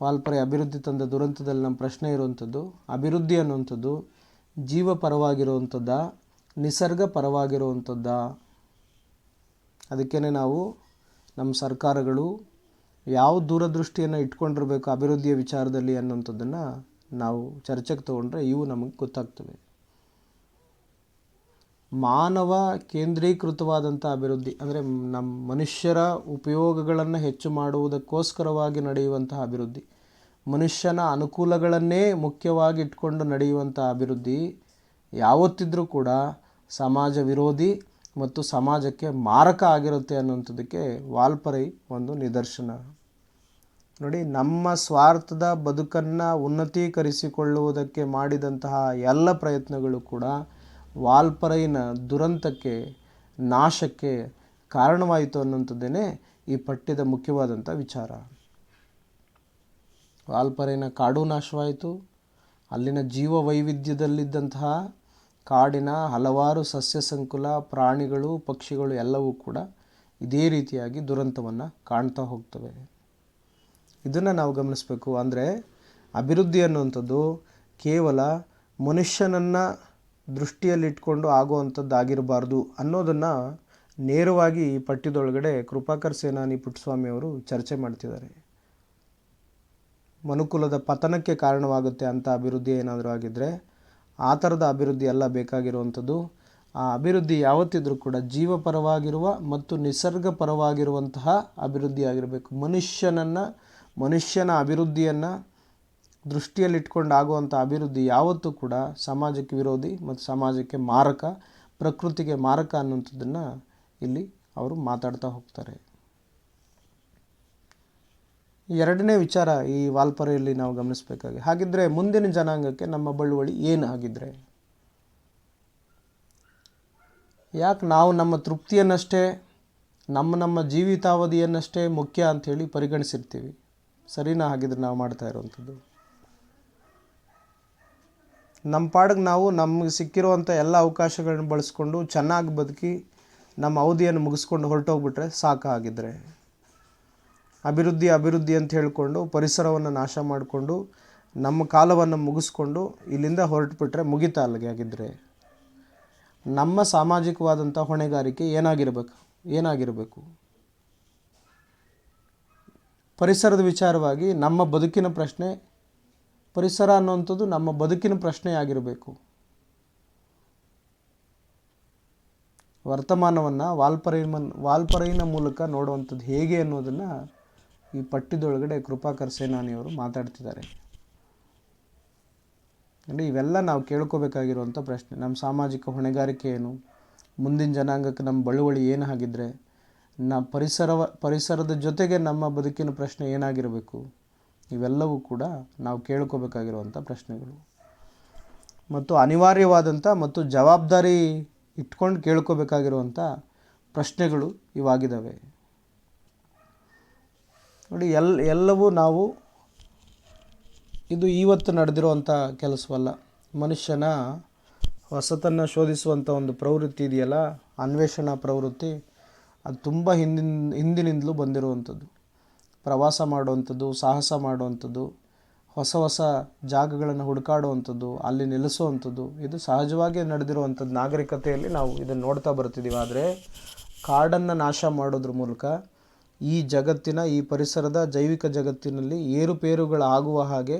ವಾಲ್ಪರೆ ಅಭಿವೃದ್ಧಿ ತಂದ ದುರಂತದಲ್ಲಿ ನಮ್ಮ ಪ್ರಶ್ನೆ ಇರುವಂಥದ್ದು, ಅಭಿವೃದ್ಧಿ ಅನ್ನುವಂಥದ್ದು ಜೀವ ಪರವಾಗಿರುವಂಥದ್ದ, ನಿಸರ್ಗ ಪರವಾಗಿರುವಂಥದ್ದ? ಅದಕ್ಕೇ ನಾವು ನಮ್ಮ ಸರ್ಕಾರಗಳು ಯಾವ ದೂರದೃಷ್ಟಿಯನ್ನು ಇಟ್ಕೊಂಡಿರಬೇಕು ಅಭಿವೃದ್ಧಿಯ ವಿಚಾರದಲ್ಲಿ ಅನ್ನೋಂಥದ್ದನ್ನು ನಾವು ಚರ್ಚೆಗೆ ತೊಗೊಂಡ್ರೆ ಇವು ನಮಗೆ ಗೊತ್ತಾಗ್ತವೆ. ಮಾನವ ಕೇಂದ್ರೀಕೃತವಾದಂಥ ಅಭಿವೃದ್ಧಿ ಅಂದರೆ ನಮ್ಮ ಮನುಷ್ಯರ ಉಪಯೋಗಗಳನ್ನು ಹೆಚ್ಚು ಮಾಡುವುದಕ್ಕೋಸ್ಕರವಾಗಿ ನಡೆಯುವಂತಹ ಅಭಿವೃದ್ಧಿ, ಮನುಷ್ಯನ ಅನುಕೂಲಗಳನ್ನೇ ಮುಖ್ಯವಾಗಿ ಇಟ್ಕೊಂಡು ನಡೆಯುವಂಥ ಅಭಿವೃದ್ಧಿ ಯಾವತ್ತಿದ್ರೂ ಕೂಡ ಸಮಾಜ ವಿರೋಧಿ ಮತ್ತು ಸಮಾಜಕ್ಕೆ ಮಾರಕ ಆಗಿರುತ್ತೆ ಅನ್ನುವಂಥದ್ದಕ್ಕೆ ವಾಲ್ಪರೈ ಒಂದು ನಿದರ್ಶನ. ನೋಡಿ, ನಮ್ಮ ಸ್ವಾರ್ಥದ ಬದುಕನ್ನು ಉನ್ನತೀಕರಿಸಿಕೊಳ್ಳುವುದಕ್ಕೆ ಮಾಡಿದಂತಹ ಎಲ್ಲ ಪ್ರಯತ್ನಗಳು ಕೂಡ ವಾಲ್ಪರೈನ ದುರಂತಕ್ಕೆ, ನಾಶಕ್ಕೆ ಕಾರಣವಾಯಿತು ಅನ್ನುವಂಥದ್ದೇನೆ ಈ ಪಠ್ಯದ ಮುಖ್ಯವಾದಂಥ ವಿಚಾರ. ವಾಲ್ಪರೈನ ಕಾಡು ನಾಶವಾಯಿತು, ಅಲ್ಲಿನ ಜೀವ ವೈವಿಧ್ಯದಲ್ಲಿದ್ದಂತಹ ಕಾಡಿನ ಹಲವಾರು ಸಸ್ಯ ಸಂಕುಲ, ಪ್ರಾಣಿಗಳು, ಪಕ್ಷಿಗಳು ಎಲ್ಲವೂ ಕೂಡ ಇದೇ ರೀತಿಯಾಗಿ ದುರಂತವನ್ನು ಕಾಣ್ತಾ ಹೋಗ್ತವೆ. ಇದನ್ನು ನಾವು ಗಮನಿಸಬೇಕು. ಅಂದರೆ ಅಭಿವೃದ್ಧಿ ಅನ್ನುವಂಥದ್ದು ಕೇವಲ ಮನುಷ್ಯನನ್ನು ದೃಷ್ಟಿಯಲ್ಲಿಟ್ಕೊಂಡು ಆಗುವಂಥದ್ದಾಗಿರಬಾರ್ದು ಅನ್ನೋದನ್ನು ನೇರವಾಗಿ ಈ ಪಠ್ಯದೊಳಗಡೆ ಕೃಪಾಕರ್ ಸೇನಾನಿ ಪುಟ್ಟಸ್ವಾಮಿ ಅವರು ಚರ್ಚೆ ಮಾಡ್ತಿದ್ದಾರೆ. ಮನುಕುಲದ ಪತನಕ್ಕೆ ಕಾರಣವಾಗುತ್ತೆ ಅಂತ ಅಭಿವೃದ್ಧಿ ಏನಾದರೂ ಆಗಿದ್ದರೆ ಆ ಥರದ ಅಭಿವೃದ್ಧಿ ಎಲ್ಲ ಬೇಕಾಗಿರುವಂಥದ್ದು. ಆ ಅಭಿವೃದ್ಧಿ ಯಾವತ್ತಿದ್ರೂ ಕೂಡ ಜೀವಪರವಾಗಿರುವ ಮತ್ತು ನಿಸರ್ಗ ಪರವಾಗಿರುವಂತಹ ಅಭಿವೃದ್ಧಿ ಆಗಿರಬೇಕು. ಮನುಷ್ಯನ ಅಭಿವೃದ್ಧಿಯನ್ನು ದೃಷ್ಟಿಯಲ್ಲಿಟ್ಕೊಂಡು ಆಗುವಂಥ ಅಭಿವೃದ್ಧಿ ಯಾವತ್ತೂ ಕೂಡ ಸಮಾಜಕ್ಕೆ ವಿರೋಧಿ ಮತ್ತು ಸಮಾಜಕ್ಕೆ ಮಾರಕ, ಪ್ರಕೃತಿಗೆ ಮಾರಕ ಅನ್ನುವಂಥದ್ದನ್ನು ಇಲ್ಲಿ ಅವರು ಮಾತಾಡ್ತಾ ಹೋಗ್ತಾರೆ. ಎರಡನೇ ವಿಚಾರ ಈ ವಾಲ್ಪರೆಯಲ್ಲಿ ನಾವು ಗಮನಿಸಬೇಕಾಗಿ, ಹಾಗಿದ್ರೆ ಮುಂದಿನ ಜನಾಂಗಕ್ಕೆ ನಮ್ಮ ಬಳುವಳಿ ಏನು? ಹಾಗಿದ್ರೆ ಯಾಕೆ ನಾವು ನಮ್ಮ ತೃಪ್ತಿಯನ್ನಷ್ಟೇ, ನಮ್ಮ ಜೀವಿತಾವಧಿಯನ್ನಷ್ಟೇ ಮುಖ್ಯ ಅಂಥೇಳಿ ಪರಿಗಣಿಸಿರ್ತೀವಿ? ಸರಿನಾ? ಹಾಗಿದ್ರೆ ನಾವು ಮಾಡ್ತಾ ಇರುವಂಥದ್ದು ನಮ್ಮ ಪಾಡಿಗೆ ನಾವು ನಮಗೆ ಸಿಕ್ಕಿರುವಂಥ ಎಲ್ಲ ಅವಕಾಶಗಳನ್ನ ಬಳಸ್ಕೊಂಡು ಚೆನ್ನಾಗಿ ಬದುಕಿ ನಮ್ಮ ಅವಧಿಯನ್ನು ಮುಗಿಸ್ಕೊಂಡು ಹೊರಟೋಗ್ಬಿಟ್ರೆ ಸಾಕಾಗಿದ್ದರೆ, ಅಭಿವೃದ್ಧಿ ಅಂತ ಹೇಳಿಕೊಂಡು ಪರಿಸರವನ್ನು ನಾಶ ಮಾಡಿಕೊಂಡು ನಮ್ಮ ಕಾಲವನ್ನು ಮುಗಿಸ್ಕೊಂಡು ಇಲ್ಲಿಂದ ಹೊರಟುಬಿಟ್ರೆ ಮುಗಿತಾ ಅಲ್ಲಿಗೆ. ಆಗಿದ್ದರೆ ನಮ್ಮ ಸಾಮಾಜಿಕವಾದಂಥ ಹೊಣೆಗಾರಿಕೆ ಏನಾಗಿರಬೇಕು? ಪರಿಸರದ ವಿಚಾರವಾಗಿ ನಮ್ಮ ಬದುಕಿನ ಪ್ರಶ್ನೆ, ಪರಿಸರ ಅನ್ನುವಂಥದ್ದು ನಮ್ಮ ಬದುಕಿನ ಪ್ರಶ್ನೆ ಆಗಿರಬೇಕು. ವರ್ತಮಾನವನ್ನು ವಾಲ್ಪರೈನ ಮೂಲಕ ನೋಡುವಂಥದ್ದು ಹೇಗೆ ಅನ್ನೋದನ್ನು ಈ ಪಠ್ಯದೊಳಗಡೆ ಕೃಪಾಕರ್ ಸೇನಾನಿಯವರು ಮಾತಾಡ್ತಿದ್ದಾರೆ. ಅಂದರೆ ಇವೆಲ್ಲ ನಾವು ಕೇಳ್ಕೋಬೇಕಾಗಿರುವಂಥ ಪ್ರಶ್ನೆ. ನಮ್ಮ ಸಾಮಾಜಿಕ ಹೊಣೆಗಾರಿಕೆ ಏನು, ಮುಂದಿನ ಜನಾಂಗಕ್ಕೆ ನಮ್ಮ ಬಳುವಳಿ ಏನು ಆಗಿದ್ದರೆ, ಪರಿಸರದ ಜೊತೆಗೆ ನಮ್ಮ ಬದುಕಿನ ಪ್ರಶ್ನೆ ಏನಾಗಿರಬೇಕು, ಇವೆಲ್ಲವೂ ಕೂಡ ನಾವು ಕೇಳ್ಕೋಬೇಕಾಗಿರುವಂಥ ಪ್ರಶ್ನೆಗಳು ಮತ್ತು ಅನಿವಾರ್ಯವಾದಂಥ ಮತ್ತು ಜವಾಬ್ದಾರಿ ಇಟ್ಕೊಂಡು ಕೇಳ್ಕೋಬೇಕಾಗಿರುವಂಥ ಪ್ರಶ್ನೆಗಳು ಇವಾಗಿದ್ದಾವೆ. ನೋಡಿ, ಎಲ್ಲವೂ ನಾವು ಇದು ಇವತ್ತು ನಡೆದಿರುವಂಥ ಕೆಲಸವಲ್ಲ. ಮನುಷ್ಯನ ಹೊಸತನ್ನು ಶೋಧಿಸುವಂಥ ಒಂದು ಪ್ರವೃತ್ತಿ ಇದೆಯಲ್ಲ, ಅನ್ವೇಷಣಾ ಪ್ರವೃತ್ತಿ, ಅದು ತುಂಬ ಹಿಂದಿನಿಂದಲೂ ಬಂದಿರುವಂಥದ್ದು. ಪ್ರವಾಸ ಮಾಡುವಂಥದ್ದು, ಸಾಹಸ ಮಾಡುವಂಥದ್ದು, ಹೊಸ ಜಾಗಗಳನ್ನು ಹುಡುಕಾಡುವಂಥದ್ದು, ಅಲ್ಲಿ ನೆಲೆಸುವಂಥದ್ದು, ಇದು ಸಹಜವಾಗಿ ನಡೆದಿರುವಂಥದ್ದು. ನಾಗರಿಕತೆಯಲ್ಲಿ ನಾವು ಇದನ್ನು ನೋಡ್ತಾ ಬರ್ತಿದ್ದೀವಿ. ಆದರೆ ಕಾಡನ್ನು ನಾಶ ಮಾಡೋದ್ರ ಮೂಲಕ ಈ ಜಗತ್ತಿನ, ಈ ಪರಿಸರದ ಜೈವಿಕ ಜಗತ್ತಿನಲ್ಲಿ ಏರುಪೇರುಗಳಾಗುವ ಹಾಗೆ,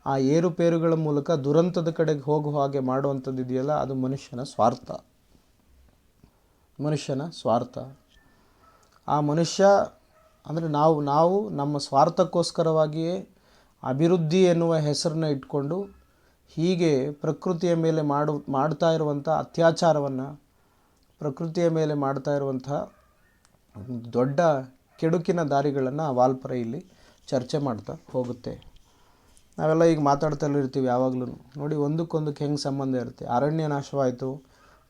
ಆ ಏರುಪೇರುಗಳ ಮೂಲಕ ದುರಂತದ ಕಡೆಗೆ ಹೋಗುವ ಹಾಗೆ ಮಾಡುವಂಥದ್ದು ಇದೆಯಲ್ಲ, ಅದು ಮನುಷ್ಯನ ಸ್ವಾರ್ಥ. ಆ ಮನುಷ್ಯ ಅಂದರೆ ನಾವು ನಮ್ಮ ಸ್ವಾರ್ಥಕ್ಕೋಸ್ಕರವಾಗಿಯೇ ಅಭಿವೃದ್ಧಿ ಎನ್ನುವ ಹೆಸರನ್ನ ಇಟ್ಕೊಂಡು ಹೀಗೆ ಪ್ರಕೃತಿಯ ಮೇಲೆ ಮಾಡ್ತಾ ಇರುವಂಥ ಅತ್ಯಾಚಾರವನ್ನು, ಪ್ರಕೃತಿಯ ಮೇಲೆ ಮಾಡ್ತಾ ಇರುವಂಥ ದೊಡ್ಡ ಕೆಡುಕಿನ ದಾರಿಗಳನ್ನು ವಾಲ್ಪರೈ ಇಲ್ಲಿ ಚರ್ಚೆ ಮಾಡ್ತಾ ಹೋಗುತ್ತೆ. ನಾವೆಲ್ಲ ಈಗ ಮಾತಾಡ್ತಲೇ ಇರ್ತೀವಿ ಯಾವಾಗಲೂ. ನೋಡಿ, ಒಂದಕ್ಕೊಂದಕ್ಕೆ ಹೆಂಗೆ ಸಂಬಂಧ ಇರುತ್ತೆ. ಅರಣ್ಯ ನಾಶವಾಯಿತು,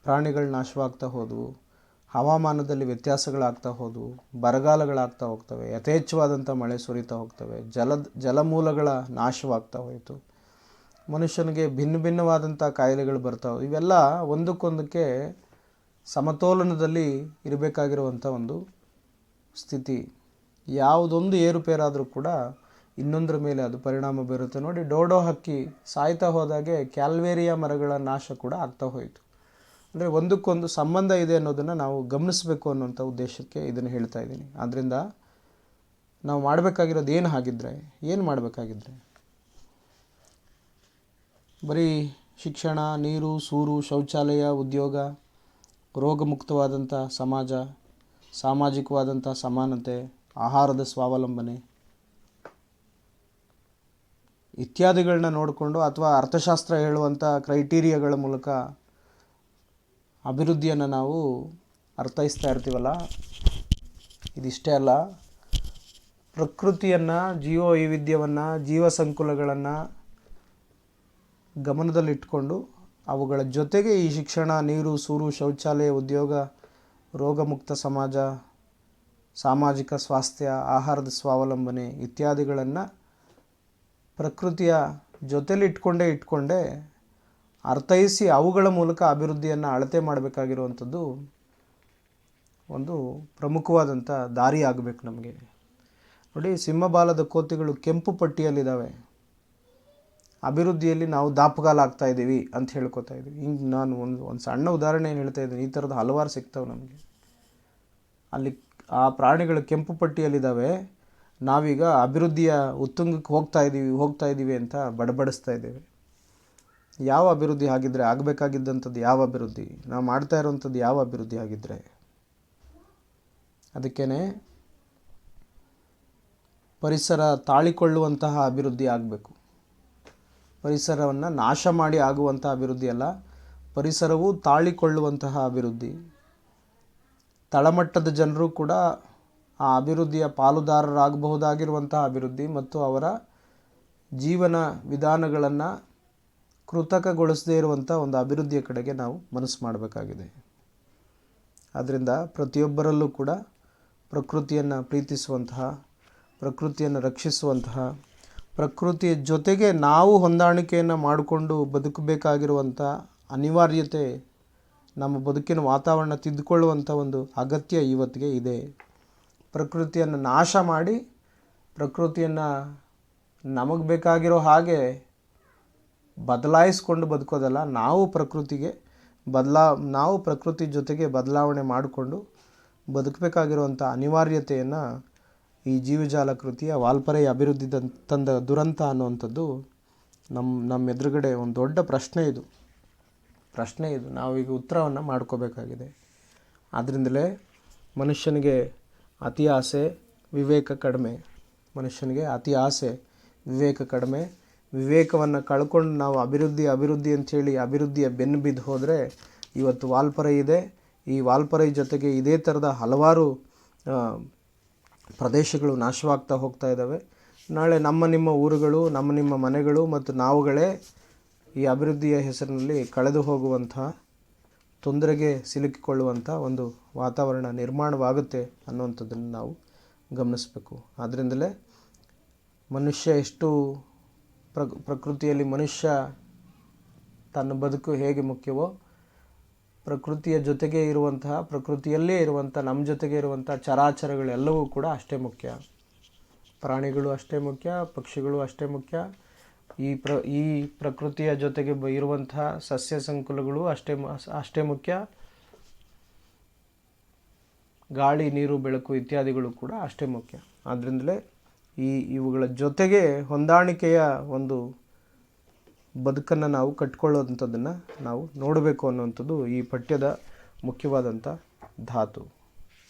ಪ್ರಾಣಿಗಳು ನಾಶವಾಗ್ತಾ ಹೋದವು, ಹವಾಮಾನದಲ್ಲಿ ವ್ಯತ್ಯಾಸಗಳಾಗ್ತಾ ಹೋದವು, ಬರಗಾಲಗಳಾಗ್ತಾ ಹೋಗ್ತವೆ, ಯಥೇಚ್ಛವಾದಂಥ ಮಳೆ ಸುರಿತಾ ಹೋಗ್ತವೆ, ಜಲಮೂಲಗಳ ನಾಶವಾಗ್ತಾ ಹೋಯಿತು, ಮನುಷ್ಯನಿಗೆ ಭಿನ್ನವಾದಂಥ ಕಾಯಿಲೆಗಳು ಬರ್ತಾವೆ. ಇವೆಲ್ಲ ಒಂದಕ್ಕೊಂದಕ್ಕೆ ಸಮತೋಲನದಲ್ಲಿ ಇರಬೇಕಾಗಿರುವಂಥ ಒಂದು ಸ್ಥಿತಿ. ಯಾವುದೊಂದು ಏರುಪೇರಾದರೂ ಕೂಡ ಇನ್ನೊಂದರ ಮೇಲೆ ಅದು ಪರಿಣಾಮ ಬೀರುತ್ತೆ. ನೋಡಿ, ಡೋಡೋ ಹಕ್ಕಿ ಸಾಯ್ತಾ ಹೋದಾಗೆ ಕ್ಯಾಲ್ವೇರಿಯಾ ಮರಗಳ ನಾಶ ಕೂಡ ಆಗ್ತಾ ಹೋಯಿತು. ಅಂದರೆ ಒಂದಕ್ಕೊಂದು ಸಂಬಂಧ ಇದೆ ಅನ್ನೋದನ್ನು ನಾವು ಗಮನಿಸಬೇಕು ಅನ್ನೋಂಥ ಉದ್ದೇಶಕ್ಕೆ ಇದನ್ನು ಹೇಳ್ತಾ ಇದ್ದೀನಿ. ಆದ್ದರಿಂದ ನಾವು ಮಾಡಬೇಕಾಗಿರೋದು ಏನು ಮಾಡಬೇಕಾಗಿದ್ರೆ ಬರೀ ಶಿಕ್ಷಣ, ನೀರು, ಸೂರು, ಶೌಚಾಲಯ, ಉದ್ಯೋಗ, ರೋಗಮುಕ್ತವಾದಂಥ ಸಮಾಜ, ಸಾಮಾಜಿಕವಾದಂಥ ಸಮಾನತೆ, ಆಹಾರದ ಸ್ವಾವಲಂಬನೆ ಇತ್ಯಾದಿಗಳನ್ನ ನೋಡಿಕೊಂಡು, ಅಥವಾ ಅರ್ಥಶಾಸ್ತ್ರ ಹೇಳುವಂಥ ಕ್ರೈಟೀರಿಯಾಗಳ ಮೂಲಕ ಅಭಿವೃದ್ಧಿಯನ್ನು ನಾವು ಅರ್ಥೈಸ್ತಾ ಇರ್ತೀವಲ್ಲ, ಇದಿಷ್ಟೇ ಅಲ್ಲ. ಪ್ರಕೃತಿಯನ್ನು, ಜೀವವೈವಿಧ್ಯವನ್ನು, ಜೀವ ಸಂಕುಲಗಳನ್ನು ಗಮನದಲ್ಲಿಟ್ಕೊಂಡು ಅವುಗಳ ಜೊತೆಗೆ ಈ ಶಿಕ್ಷಣ, ನೀರು, ಸೂರು, ಶೌಚಾಲಯ, ಉದ್ಯೋಗ, ರೋಗಮುಕ್ತ ಸಮಾಜ, ಸಾಮಾಜಿಕ ಸ್ವಾಸ್ಥ್ಯ, ಆಹಾರದ ಸ್ವಾವಲಂಬನೆ ಇತ್ಯಾದಿಗಳನ್ನು ಪ್ರಕೃತಿಯ ಜೊತೆಲಿ ಇಟ್ಕೊಂಡೇ ಅರ್ಥೈಸಿ ಅವುಗಳ ಮೂಲಕ ಅಭಿವೃದ್ಧಿಯನ್ನು ಅಳತೆ ಮಾಡಬೇಕಾಗಿರುವಂಥದ್ದು ಒಂದು ಪ್ರಮುಖವಾದಂಥ ದಾರಿ ಆಗಬೇಕು ನಮಗೆ. ನೋಡಿ, ಸಿಂಹಬಾಲದ ಕೋತಿಗಳು ಕೆಂಪು ಪಟ್ಟಿಯಲ್ಲಿದ್ದಾವೆ. ಅಭಿವೃದ್ಧಿಯಲ್ಲಿ ನಾವು ದಾಪುಗಾಲ ಆಗ್ತಾ ಇದ್ದೀವಿ ಅಂತ ಹೇಳ್ಕೊತಾ ಇದ್ದೀವಿ. ಹಿಂಗೆ ನಾನು ಒಂದು ಸಣ್ಣ ಉದಾಹರಣೆ ಏನು ಹೇಳ್ತಾ ಇದ್ದೀನಿ. ಈ ಥರದ ಹಲವಾರು ಸಿಗ್ತವೆ ನಮಗೆ. ಅಲ್ಲಿ ಆ ಪ್ರಾಣಿಗಳು ಕೆಂಪು ಪಟ್ಟಿಯಲ್ಲಿದ್ದಾವೆ, ನಾವೀಗ ಅಭಿವೃದ್ಧಿಯ ಉತ್ತುಂಗಕ್ಕೆ ಹೋಗ್ತಾ ಇದ್ದೀವಿ ಅಂತ ಬಡಬಡಿಸ್ತಾ ಇದ್ದೇವೆ. ಯಾವ ಅಭಿವೃದ್ಧಿ ಆಗಿದ್ದರೆ ಆಗಬೇಕಾಗಿದ್ದಂಥದ್ದು? ಯಾವ ಅಭಿವೃದ್ಧಿ ನಾವು ಮಾಡ್ತಾ ಇರೋವಂಥದ್ದು? ಯಾವ ಅಭಿವೃದ್ಧಿ ಆಗಿದ್ದರೆ? ಅದಕ್ಕೇ ಪರಿಸರ ತಾಳಿಕೊಳ್ಳುವಂತಹ ಅಭಿವೃದ್ಧಿ ಆಗಬೇಕು. ಪರಿಸರವನ್ನು ನಾಶ ಮಾಡಿ ಆಗುವಂಥ ಅಭಿವೃದ್ಧಿ ಅಲ್ಲ, ಪರಿಸರವು ತಾಳಿಕೊಳ್ಳುವಂತಹ ಅಭಿವೃದ್ಧಿ. ತಳಮಟ್ಟದ ಜನರು ಕೂಡ ಆ ಅಭಿವೃದ್ಧಿಯ ಪಾಲುದಾರರಾಗಬಹುದಾಗಿರುವಂತಹ ಅಭಿವೃದ್ಧಿ ಮತ್ತು ಅವರ ಜೀವನ ವಿಧಾನಗಳನ್ನು ಕೃತಕಗೊಳಿಸದೇ ಇರುವಂಥ ಒಂದು ಅಭಿವೃದ್ಧಿಯ ಕಡೆಗೆ ನಾವು ಮನಸ್ಸು ಮಾಡಬೇಕಾಗಿದೆ. ಆದ್ದರಿಂದ ಪ್ರತಿಯೊಬ್ಬರಲ್ಲೂ ಕೂಡ ಪ್ರಕೃತಿಯನ್ನು ಪ್ರೀತಿಸುವಂತಹ, ಪ್ರಕೃತಿಯನ್ನು ರಕ್ಷಿಸುವಂತಹ, ಪ್ರಕೃತಿಯ ಜೊತೆಗೆ ನಾವು ಹೊಂದಾಣಿಕೆಯನ್ನು ಮಾಡಿಕೊಂಡು ಬದುಕಬೇಕಾಗಿರುವಂಥ ಅನಿವಾರ್ಯತೆ ನಮ್ಮ ಬದುಕಿನ ವಾತಾವರಣ ತಿದ್ದುಕೊಳ್ಳುವಂಥ ಒಂದು ಅಗತ್ಯ ಇವತ್ತಿಗೆ ಇದೆ. ಪ್ರಕೃತಿಯನ್ನು ನಾಶ ಮಾಡಿ ಪ್ರಕೃತಿಯನ್ನು ನಮಗೆ ಬೇಕಾಗಿರೋ ಹಾಗೆ ಬದಲಾಯಿಸ್ಕೊಂಡು ಬದುಕೋದಲ್ಲ, ನಾವು ಪ್ರಕೃತಿ ಜೊತೆಗೆ ಬದಲಾವಣೆ ಮಾಡಿಕೊಂಡು ಬದುಕಬೇಕಾಗಿರುವಂಥ ಅನಿವಾರ್ಯತೆಯನ್ನು ಈ ಜೀವಜಾಲ ಕೃತಿಯ ವಾಲ್ಪರೆಯ ಅಭಿವೃದ್ಧಿ ತಂದ ದುರಂತ ಅನ್ನುವಂಥದ್ದು ನಮ್ಮ ಎದುರುಗಡೆ ಒಂದು ದೊಡ್ಡ ಪ್ರಶ್ನೆ ಇದು. ನಾವೀಗ ಉತ್ತರವನ್ನು ಮಾಡ್ಕೋಬೇಕಾಗಿದೆ. ಆದ್ದರಿಂದಲೇ ಮನುಷ್ಯನಿಗೆ ಅತಿ ಆಸೆ ವಿವೇಕ ಕಡಿಮೆ. ವಿವೇಕವನ್ನು ಕಳ್ಕೊಂಡು ನಾವು ಅಭಿವೃದ್ಧಿ ಅಂಥೇಳಿ ಅಭಿವೃದ್ಧಿಯ ಬೆನ್ನು ಬಿದ್ದು ಹೋದರೆ ಇವತ್ತು ವಾಲ್ಪರೈ ಇದೆ. ಈ ವಾಲ್ಪರೈ ಜೊತೆಗೆ ಇದೇ ಥರದ ಹಲವಾರು ಪ್ರದೇಶಗಳು ನಾಶವಾಗ್ತಾ ಹೋಗ್ತಾ ಇದ್ದಾವೆ. ನಾಳೆ ನಿಮ್ಮ ಊರುಗಳು, ನಿಮ್ಮ ಮನೆಗಳು ಮತ್ತು ನಾವುಗಳೇ ಈ ಅಭಿವೃದ್ಧಿಯ ಹೆಸರಿನಲ್ಲಿ ಕಳೆದು ಹೋಗುವಂಥ, ತೊಂದರೆಗೆ ಸಿಲುಕಿಕೊಳ್ಳುವಂಥ ಒಂದು ವಾತಾವರಣ ನಿರ್ಮಾಣವಾಗುತ್ತೆ ಅನ್ನುವಂಥದ್ದನ್ನು ನಾವು ಗಮನಿಸಬೇಕು. ಆದ್ದರಿಂದಲೇ ಮನುಷ್ಯ ಎಷ್ಟು ಪ್ರಕೃತಿಯಲ್ಲಿ ಮನುಷ್ಯ ತನ್ನ ಬದುಕು ಹೇಗೆ ಮುಖ್ಯವೋ, ಪ್ರಕೃತಿಯ ಜೊತೆಗೆ ಇರುವಂತಹ, ಪ್ರಕೃತಿಯಲ್ಲೇ ಇರುವಂಥ, ನಮ್ಮ ಜೊತೆಗೆ ಇರುವಂಥ ಚರಾಚರಗಳೆಲ್ಲವೂ ಕೂಡ ಅಷ್ಟೇ ಮುಖ್ಯ. ಪ್ರಾಣಿಗಳು ಅಷ್ಟೇ ಮುಖ್ಯ, ಪಕ್ಷಿಗಳು ಅಷ್ಟೇ ಮುಖ್ಯ. ಈ ಪ್ರಕೃತಿಯ ಜೊತೆಗೆ ಇರುವಂತಹ ಸಸ್ಯ ಸಂಕುಲಗಳು ಅಷ್ಟೇ ಮುಖ್ಯ. ಗಾಳಿ, ನೀರು, ಬೆಳಕು ಇತ್ಯಾದಿಗಳು ಕೂಡ ಅಷ್ಟೇ ಮುಖ್ಯ. ಆದ್ದರಿಂದಲೇ ಇವುಗಳ ಜೊತೆಗೆ ಹೊಂದಾಣಿಕೆಯ ಒಂದು ಬದುಕನ್ನು ನಾವು ಕಟ್ಕೊಳ್ಳೋವಂಥದ್ದನ್ನು ನಾವು ನೋಡಬೇಕು ಅನ್ನುವಂಥದ್ದು ಈ ಪಠ್ಯದ ಮುಖ್ಯವಾದಂಥ ಧಾತು.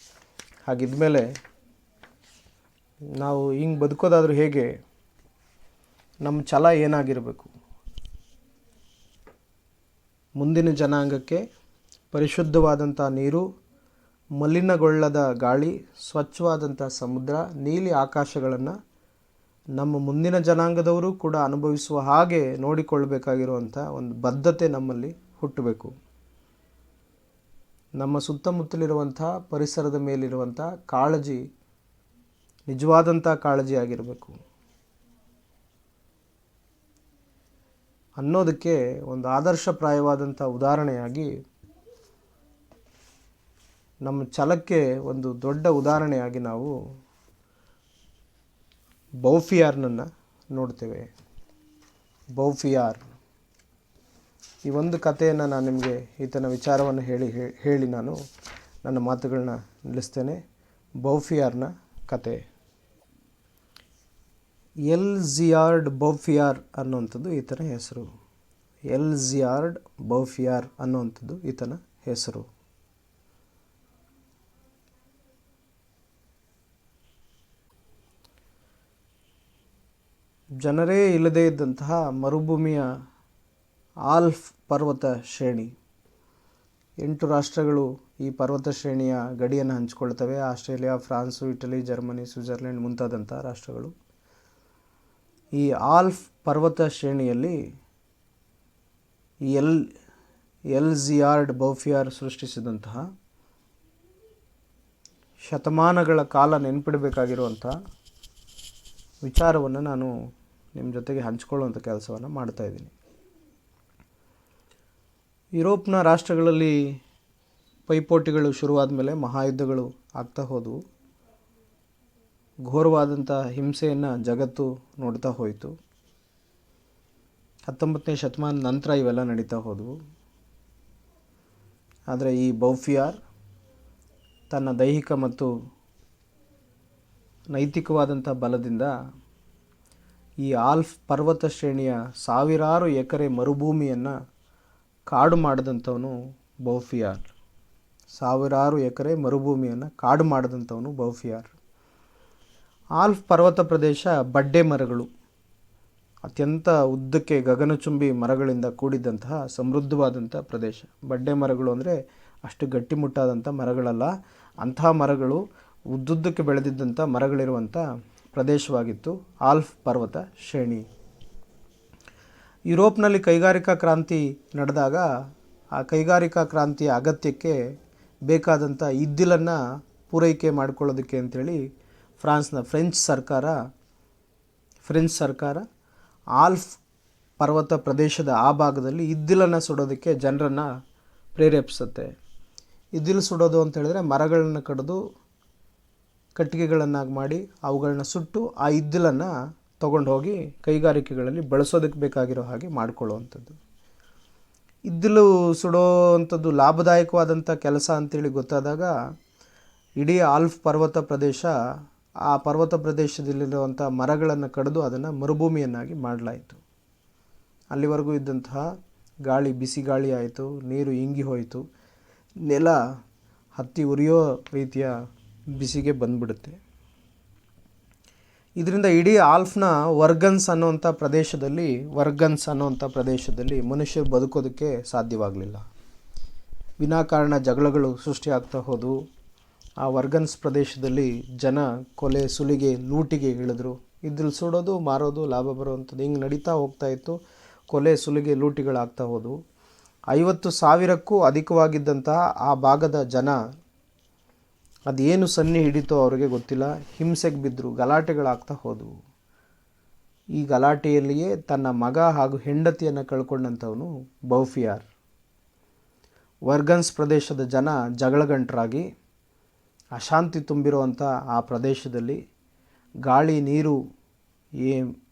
ಹಾಗಿದ್ಮೇಲೆ ನಾವು ಹಿಂಗೆ ಬದುಕೋದಾದರೂ ಹೇಗೆ? ನಮ್ಮ ಛಲ ಏನಾಗಿರಬೇಕು? ಮುಂದಿನ ಜನಾಂಗಕ್ಕೆ ಪರಿಶುದ್ಧವಾದಂಥ ನೀರು, ಮಲಿನಗೊಳ್ಳದ ಗಾಳಿ, ಸ್ವಚ್ಛವಾದಂಥ ಸಮುದ್ರ, ನೀಲಿ ಆಕಾಶಗಳನ್ನು ನಮ್ಮ ಮುಂದಿನ ಜನಾಂಗದವರು ಕೂಡ ಅನುಭವಿಸುವ ಹಾಗೆ ನೋಡಿಕೊಳ್ಳಬೇಕಾಗಿರುವಂಥ ಒಂದು ಬದ್ಧತೆ ನಮ್ಮಲ್ಲಿ ಹುಟ್ಟಬೇಕು. ನಮ್ಮ ಸುತ್ತಮುತ್ತಲಿರುವಂಥ ಪರಿಸರದ ಮೇಲಿರುವಂಥ ಕಾಳಜಿ ನಿಜವಾದಂಥ ಕಾಳಜಿ ಆಗಿರಬೇಕು ಅನ್ನೋದಕ್ಕೆ ಒಂದು ಆದರ್ಶಪ್ರಾಯವಾದಂಥ ಉದಾಹರಣೆಯಾಗಿ, ನಮ್ಮ ಛಲಕ್ಕೆ ಒಂದು ದೊಡ್ಡ ಉದಾಹರಣೆಯಾಗಿ ನಾವು ಬೌಫಿಯಾರ್ನನ್ನು ನೋಡ್ತೇವೆ. ಬೌಫಿಯಾರ್ ಈ ಒಂದು ಕಥೆಯನ್ನು ನಾನು ನಿಮಗೆ ಈತನ ವಿಚಾರವನ್ನು ಹೇಳಿ ನಾನು ನನ್ನ ಮಾತುಗಳನ್ನ ನಿಲ್ಲಿಸ್ತೇನೆ. ಬೌಫಿಯಾರ್ನ ಕತೆ. ಎಲ್ಜಿಯಾರ್ಡ್ ಬೌಫಿಯಾರ್ ಅನ್ನುವಂಥದ್ದು ಈತನ ಹೆಸರು. ಎಲ್ಜಿಯಾರ್ಡ್ ಬೌಫಿಯಾರ್ ಅನ್ನುವಂಥದ್ದು ಈತನ ಹೆಸರು. ಜನರೇ ಇಲ್ಲದೇ ಇದ್ದಂತಹ ಮರುಭೂಮಿಯ ಆಲ್ಪ್ ಪರ್ವತ ಶ್ರೇಣಿ. 8 ರಾಷ್ಟ್ರಗಳು ಈ ಪರ್ವತ ಶ್ರೇಣಿಯ ಗಡಿಯನ್ನು ಹಂಚಿಕೊಳ್ತವೆ. Australia, France, Italy, Germany, Switzerland ಮುಂತಾದಂಥ ರಾಷ್ಟ್ರಗಳು. ಈ ಆಲ್ಪ್ ಪರ್ವತ ಶ್ರೇಣಿಯಲ್ಲಿ ಎಲ್ಜಿಯಾರ್ಡ್ ಬೌಫಿಯಾರ್ ಸೃಷ್ಟಿಸಿದಂತಹ ಶತಮಾನಗಳ ಕಾಲ ನೆನಪಿಡಬೇಕಾಗಿರುವಂಥ ವಿಚಾರವನ್ನು ನಾನು ನಿಮ್ಮ ಜೊತೆಗೆ ಹಂಚಿಕೊಳ್ಳುವಂಥ ಕೆಲಸವನ್ನು ಮಾಡ್ತಾಯಿದ್ದೀನಿ. ಯುರೋಪ್ನ ರಾಷ್ಟ್ರಗಳಲ್ಲಿ ಪೈಪೋಟಿಗಳು ಶುರುವಾದ ಮೇಲೆ ಮಹಾಯುದ್ಧಗಳು ಆಗ್ತಾ ಹೋದವು. ಘೋರವಾದಂಥ ಹಿಂಸೆಯನ್ನು ಜಗತ್ತು ನೋಡ್ತಾ ಹೋಯಿತು. 19ನೇ ಶತಮಾನದ ನಂತರ ಇವೆಲ್ಲ ನಡೀತಾ ಹೋದವು. ಆದರೆ ಈ ಬೌಫಿಯಾರ್ ತನ್ನ ದೈಹಿಕ ಮತ್ತು ನೈತಿಕವಾದಂಥ ಬಲದಿಂದ ಈ ಆಲ್ಪ್ ಪರ್ವತ ಶ್ರೇಣಿಯ ಸಾವಿರಾರು ಎಕರೆ ಮರುಭೂಮಿಯನ್ನು ಕಾಡು ಮಾಡಿದಂಥವನು ಬೌಫಿಯಾರ್. ಸಾವಿರಾರು ಎಕರೆ ಮರುಭೂಮಿಯನ್ನು ಕಾಡು ಮಾಡಿದಂಥವನು ಬೌಫಿಯಾರ್. ಆಲ್ಪ್ ಪರ್ವತ ಪ್ರದೇಶ ಬಡ್ಡೆ ಮರಗಳು, ಅತ್ಯಂತ ಉದ್ದಕ್ಕೆ ಗಗನಚುಂಬಿ ಮರಗಳಿಂದ ಕೂಡಿದ್ದಂತಹ ಸಮೃದ್ಧವಾದಂಥ ಪ್ರದೇಶ. ಬಡ್ಡೆ ಮರಗಳು ಅಂದರೆ ಅಷ್ಟು ಗಟ್ಟಿಮುಟ್ಟಾದಂಥ ಮರಗಳಲ್ಲ, ಅಂತಹ ಮರಗಳು ಉದ್ದುದ್ದಕ್ಕೆ ಬೆಳೆದಿದ್ದಂಥ ಮರಗಳಿರುವಂಥ ಪ್ರದೇಶವಾಗಿತ್ತು ಆಲ್ಪ್ ಪರ್ವತ ಶ್ರೇಣಿ. ಯುರೋಪ್ನಲ್ಲಿ ಕೈಗಾರಿಕಾ ಕ್ರಾಂತಿ ನಡೆದಾಗ ಆ ಕೈಗಾರಿಕಾ ಕ್ರಾಂತಿಯ ಅಗತ್ಯಕ್ಕೆ ಬೇಕಾದಂಥ ಇದ್ದಿಲನ್ನು ಪೂರೈಕೆ ಮಾಡಿಕೊಳ್ಳೋದಕ್ಕೆ ಅಂಥೇಳಿ ಫ್ರೆಂಚ್ ಸರ್ಕಾರ ಆಲ್ಪ್ ಪರ್ವತ ಪ್ರದೇಶದ ಆ ಭಾಗದಲ್ಲಿ ಇದ್ದಿಲನ್ನು ಸುಡೋದಕ್ಕೆ ಜನರನ್ನು ಪ್ರೇರೇಪಿಸುತ್ತೆ. ಇದ್ದಿಲು ಸುಡೋದು ಅಂತ ಹೇಳಿದ್ರೆ ಮರಗಳನ್ನ ಕಡಿದು ಕಟ್ಟಿಗೆಗಳನ್ನಾಗಿ ಮಾಡಿ ಅವುಗಳನ್ನ ಸುಟ್ಟು ಆ ಇದ್ದಿಲನ್ನು ತೊಗೊಂಡು ಹೋಗಿ ಕೈಗಾರಿಕೆಗಳಲ್ಲಿ ಬಳಸೋದಕ್ಕೆ ಬೇಕಾಗಿರೋ ಹಾಗೆ ಮಾಡಿಕೊಳ್ಳುವಂಥದ್ದು. ಇದ್ದಿಲು ಸುಡೋವಂಥದ್ದು ಲಾಭದಾಯಕವಾದಂಥ ಕೆಲಸ ಅಂತೇಳಿ ಗೊತ್ತಾದಾಗ ಇಡೀ ಆಲ್ಪ್ ಪರ್ವತ ಪ್ರದೇಶ, ಆ ಪರ್ವತ ಪ್ರದೇಶದಲ್ಲಿರುವಂಥ ಮರಗಳನ್ನು ಕಡಿದು ಅದನ್ನು ಮರುಭೂಮಿಯನ್ನಾಗಿ ಮಾಡಲಾಯಿತು. ಅಲ್ಲಿವರೆಗೂ ಇದ್ದಂತಹ ಗಾಳಿ ಬಿಸಿ ಗಾಳಿ ಆಯಿತು, ನೀರು ಇಂಗಿ ಹೋಯಿತು, ನೆಲ ಹತ್ತಿ ಉರಿಯೋ ರೀತಿಯ ಬಿಸಿಗೆ ಬಂದ್ಬಿಡುತ್ತೆ. ಇದರಿಂದ ಇಡೀ ಆಲ್ಪ್ನ ವರ್ಗನ್ಸ್ ಅನ್ನುವಂಥ ಪ್ರದೇಶದಲ್ಲಿ ಮನುಷ್ಯರು ಬದುಕೋದಕ್ಕೆ ಸಾಧ್ಯವಾಗಲಿಲ್ಲ. ವಿನಾಕಾರಣ ಜಗಳಗಳು ಸೃಷ್ಟಿಯಾಗ್ತಾ ಹೋದವು. ಆ ವರ್ಗನ್ಸ್ ಪ್ರದೇಶದಲ್ಲಿ ಜನ ಕೊಲೆ ಸುಲಿಗೆ ಲೂಟಿಗೆ ಇಳಿದ್ರು. ಇದ್ರಲ್ಲಿ ಸುಡೋದು ಮಾರೋದು ಲಾಭ ಬರುವಂಥದ್ದು ಹಿಂಗೆ ನಡೀತಾ ಹೋಗ್ತಾ ಇತ್ತು. ಕೊಲೆ ಸುಲಿಗೆ ಲೂಟಿಗಳಾಗ್ತಾ ಹೋದವು. 50,000ಕ್ಕೂ ಅಧಿಕವಾಗಿದ್ದಂತಹ ಆ ಭಾಗದ ಜನ ಅದೇನು ಸನ್ನಿ ಹಿಡಿತೋ ಅವ್ರಿಗೆ ಗೊತ್ತಿಲ್ಲ, ಹಿಂಸೆಗೆ ಬಿದ್ದರು, ಗಲಾಟೆಗಳಾಗ್ತಾ ಹೋದವು. ಈ ಗಲಾಟೆಯಲ್ಲಿಯೇ ತನ್ನ ಮಗ ಹಾಗೂ ಹೆಂಡತಿಯನ್ನು ಕಳ್ಕೊಂಡಂಥವನು ಬೌಫಿಯಾರ್. ವರ್ಗನ್ಸ್ ಪ್ರದೇಶದ ಜನ ಜಗಳಗಂಟರಾಗಿ ಅಶಾಂತಿ ತುಂಬಿರುವಂಥ ಆ ಪ್ರದೇಶದಲ್ಲಿ ಗಾಳಿ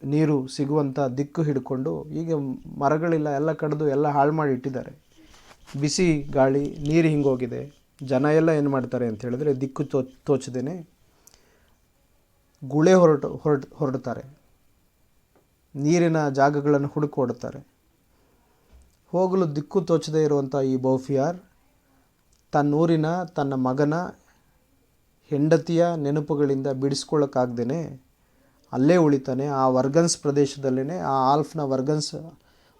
ನೀರು ಸಿಗುವಂಥ ದಿಕ್ಕು ಹಿಡ್ಕೊಂಡು, ಈಗ ಮರಗಳಿಲ್ಲ, ಎಲ್ಲ ಕಡಿದು ಎಲ್ಲ ಹಾಳು ಮಾಡಿ ಇಟ್ಟಿದ್ದಾರೆ. ಬಿಸಿ ಗಾಳಿ, ನೀರು ಹಿಂಗೋಗಿದೆ. ಜನ ಎಲ್ಲ ಏನು ಮಾಡ್ತಾರೆ ಅಂತ ಹೇಳಿದ್ರೆ ದಿಕ್ಕು ತೋಚದೇನೆ ಗುಳೆ ಹೊರಡ್ತಾರೆ, ನೀರಿನ ಜಾಗಗಳನ್ನು ಹುಡುಕೊಡ್ತಾರೆ. ಹೋಗಲು ದಿಕ್ಕು ತೋಚದೇ ಇರುವಂಥ ಈ ಬೌಫಿಯಾರ್ ತನ್ನೂರಿನ ತನ್ನ ಮಗನ ಹೆಂಡತಿಯ ನೆನಪುಗಳಿಂದ ಬಿಡಿಸ್ಕೊಳ್ಳೋಕ್ಕಾಗ್ದೇ ಅಲ್ಲೇ ಉಳಿತಾನೆ. ಆ ವರ್ಗನ್ಸ್ ಪ್ರದೇಶದಲ್ಲೇ, ಆ ಆಲ್ಪ್ನ ವರ್ಗನ್ಸ್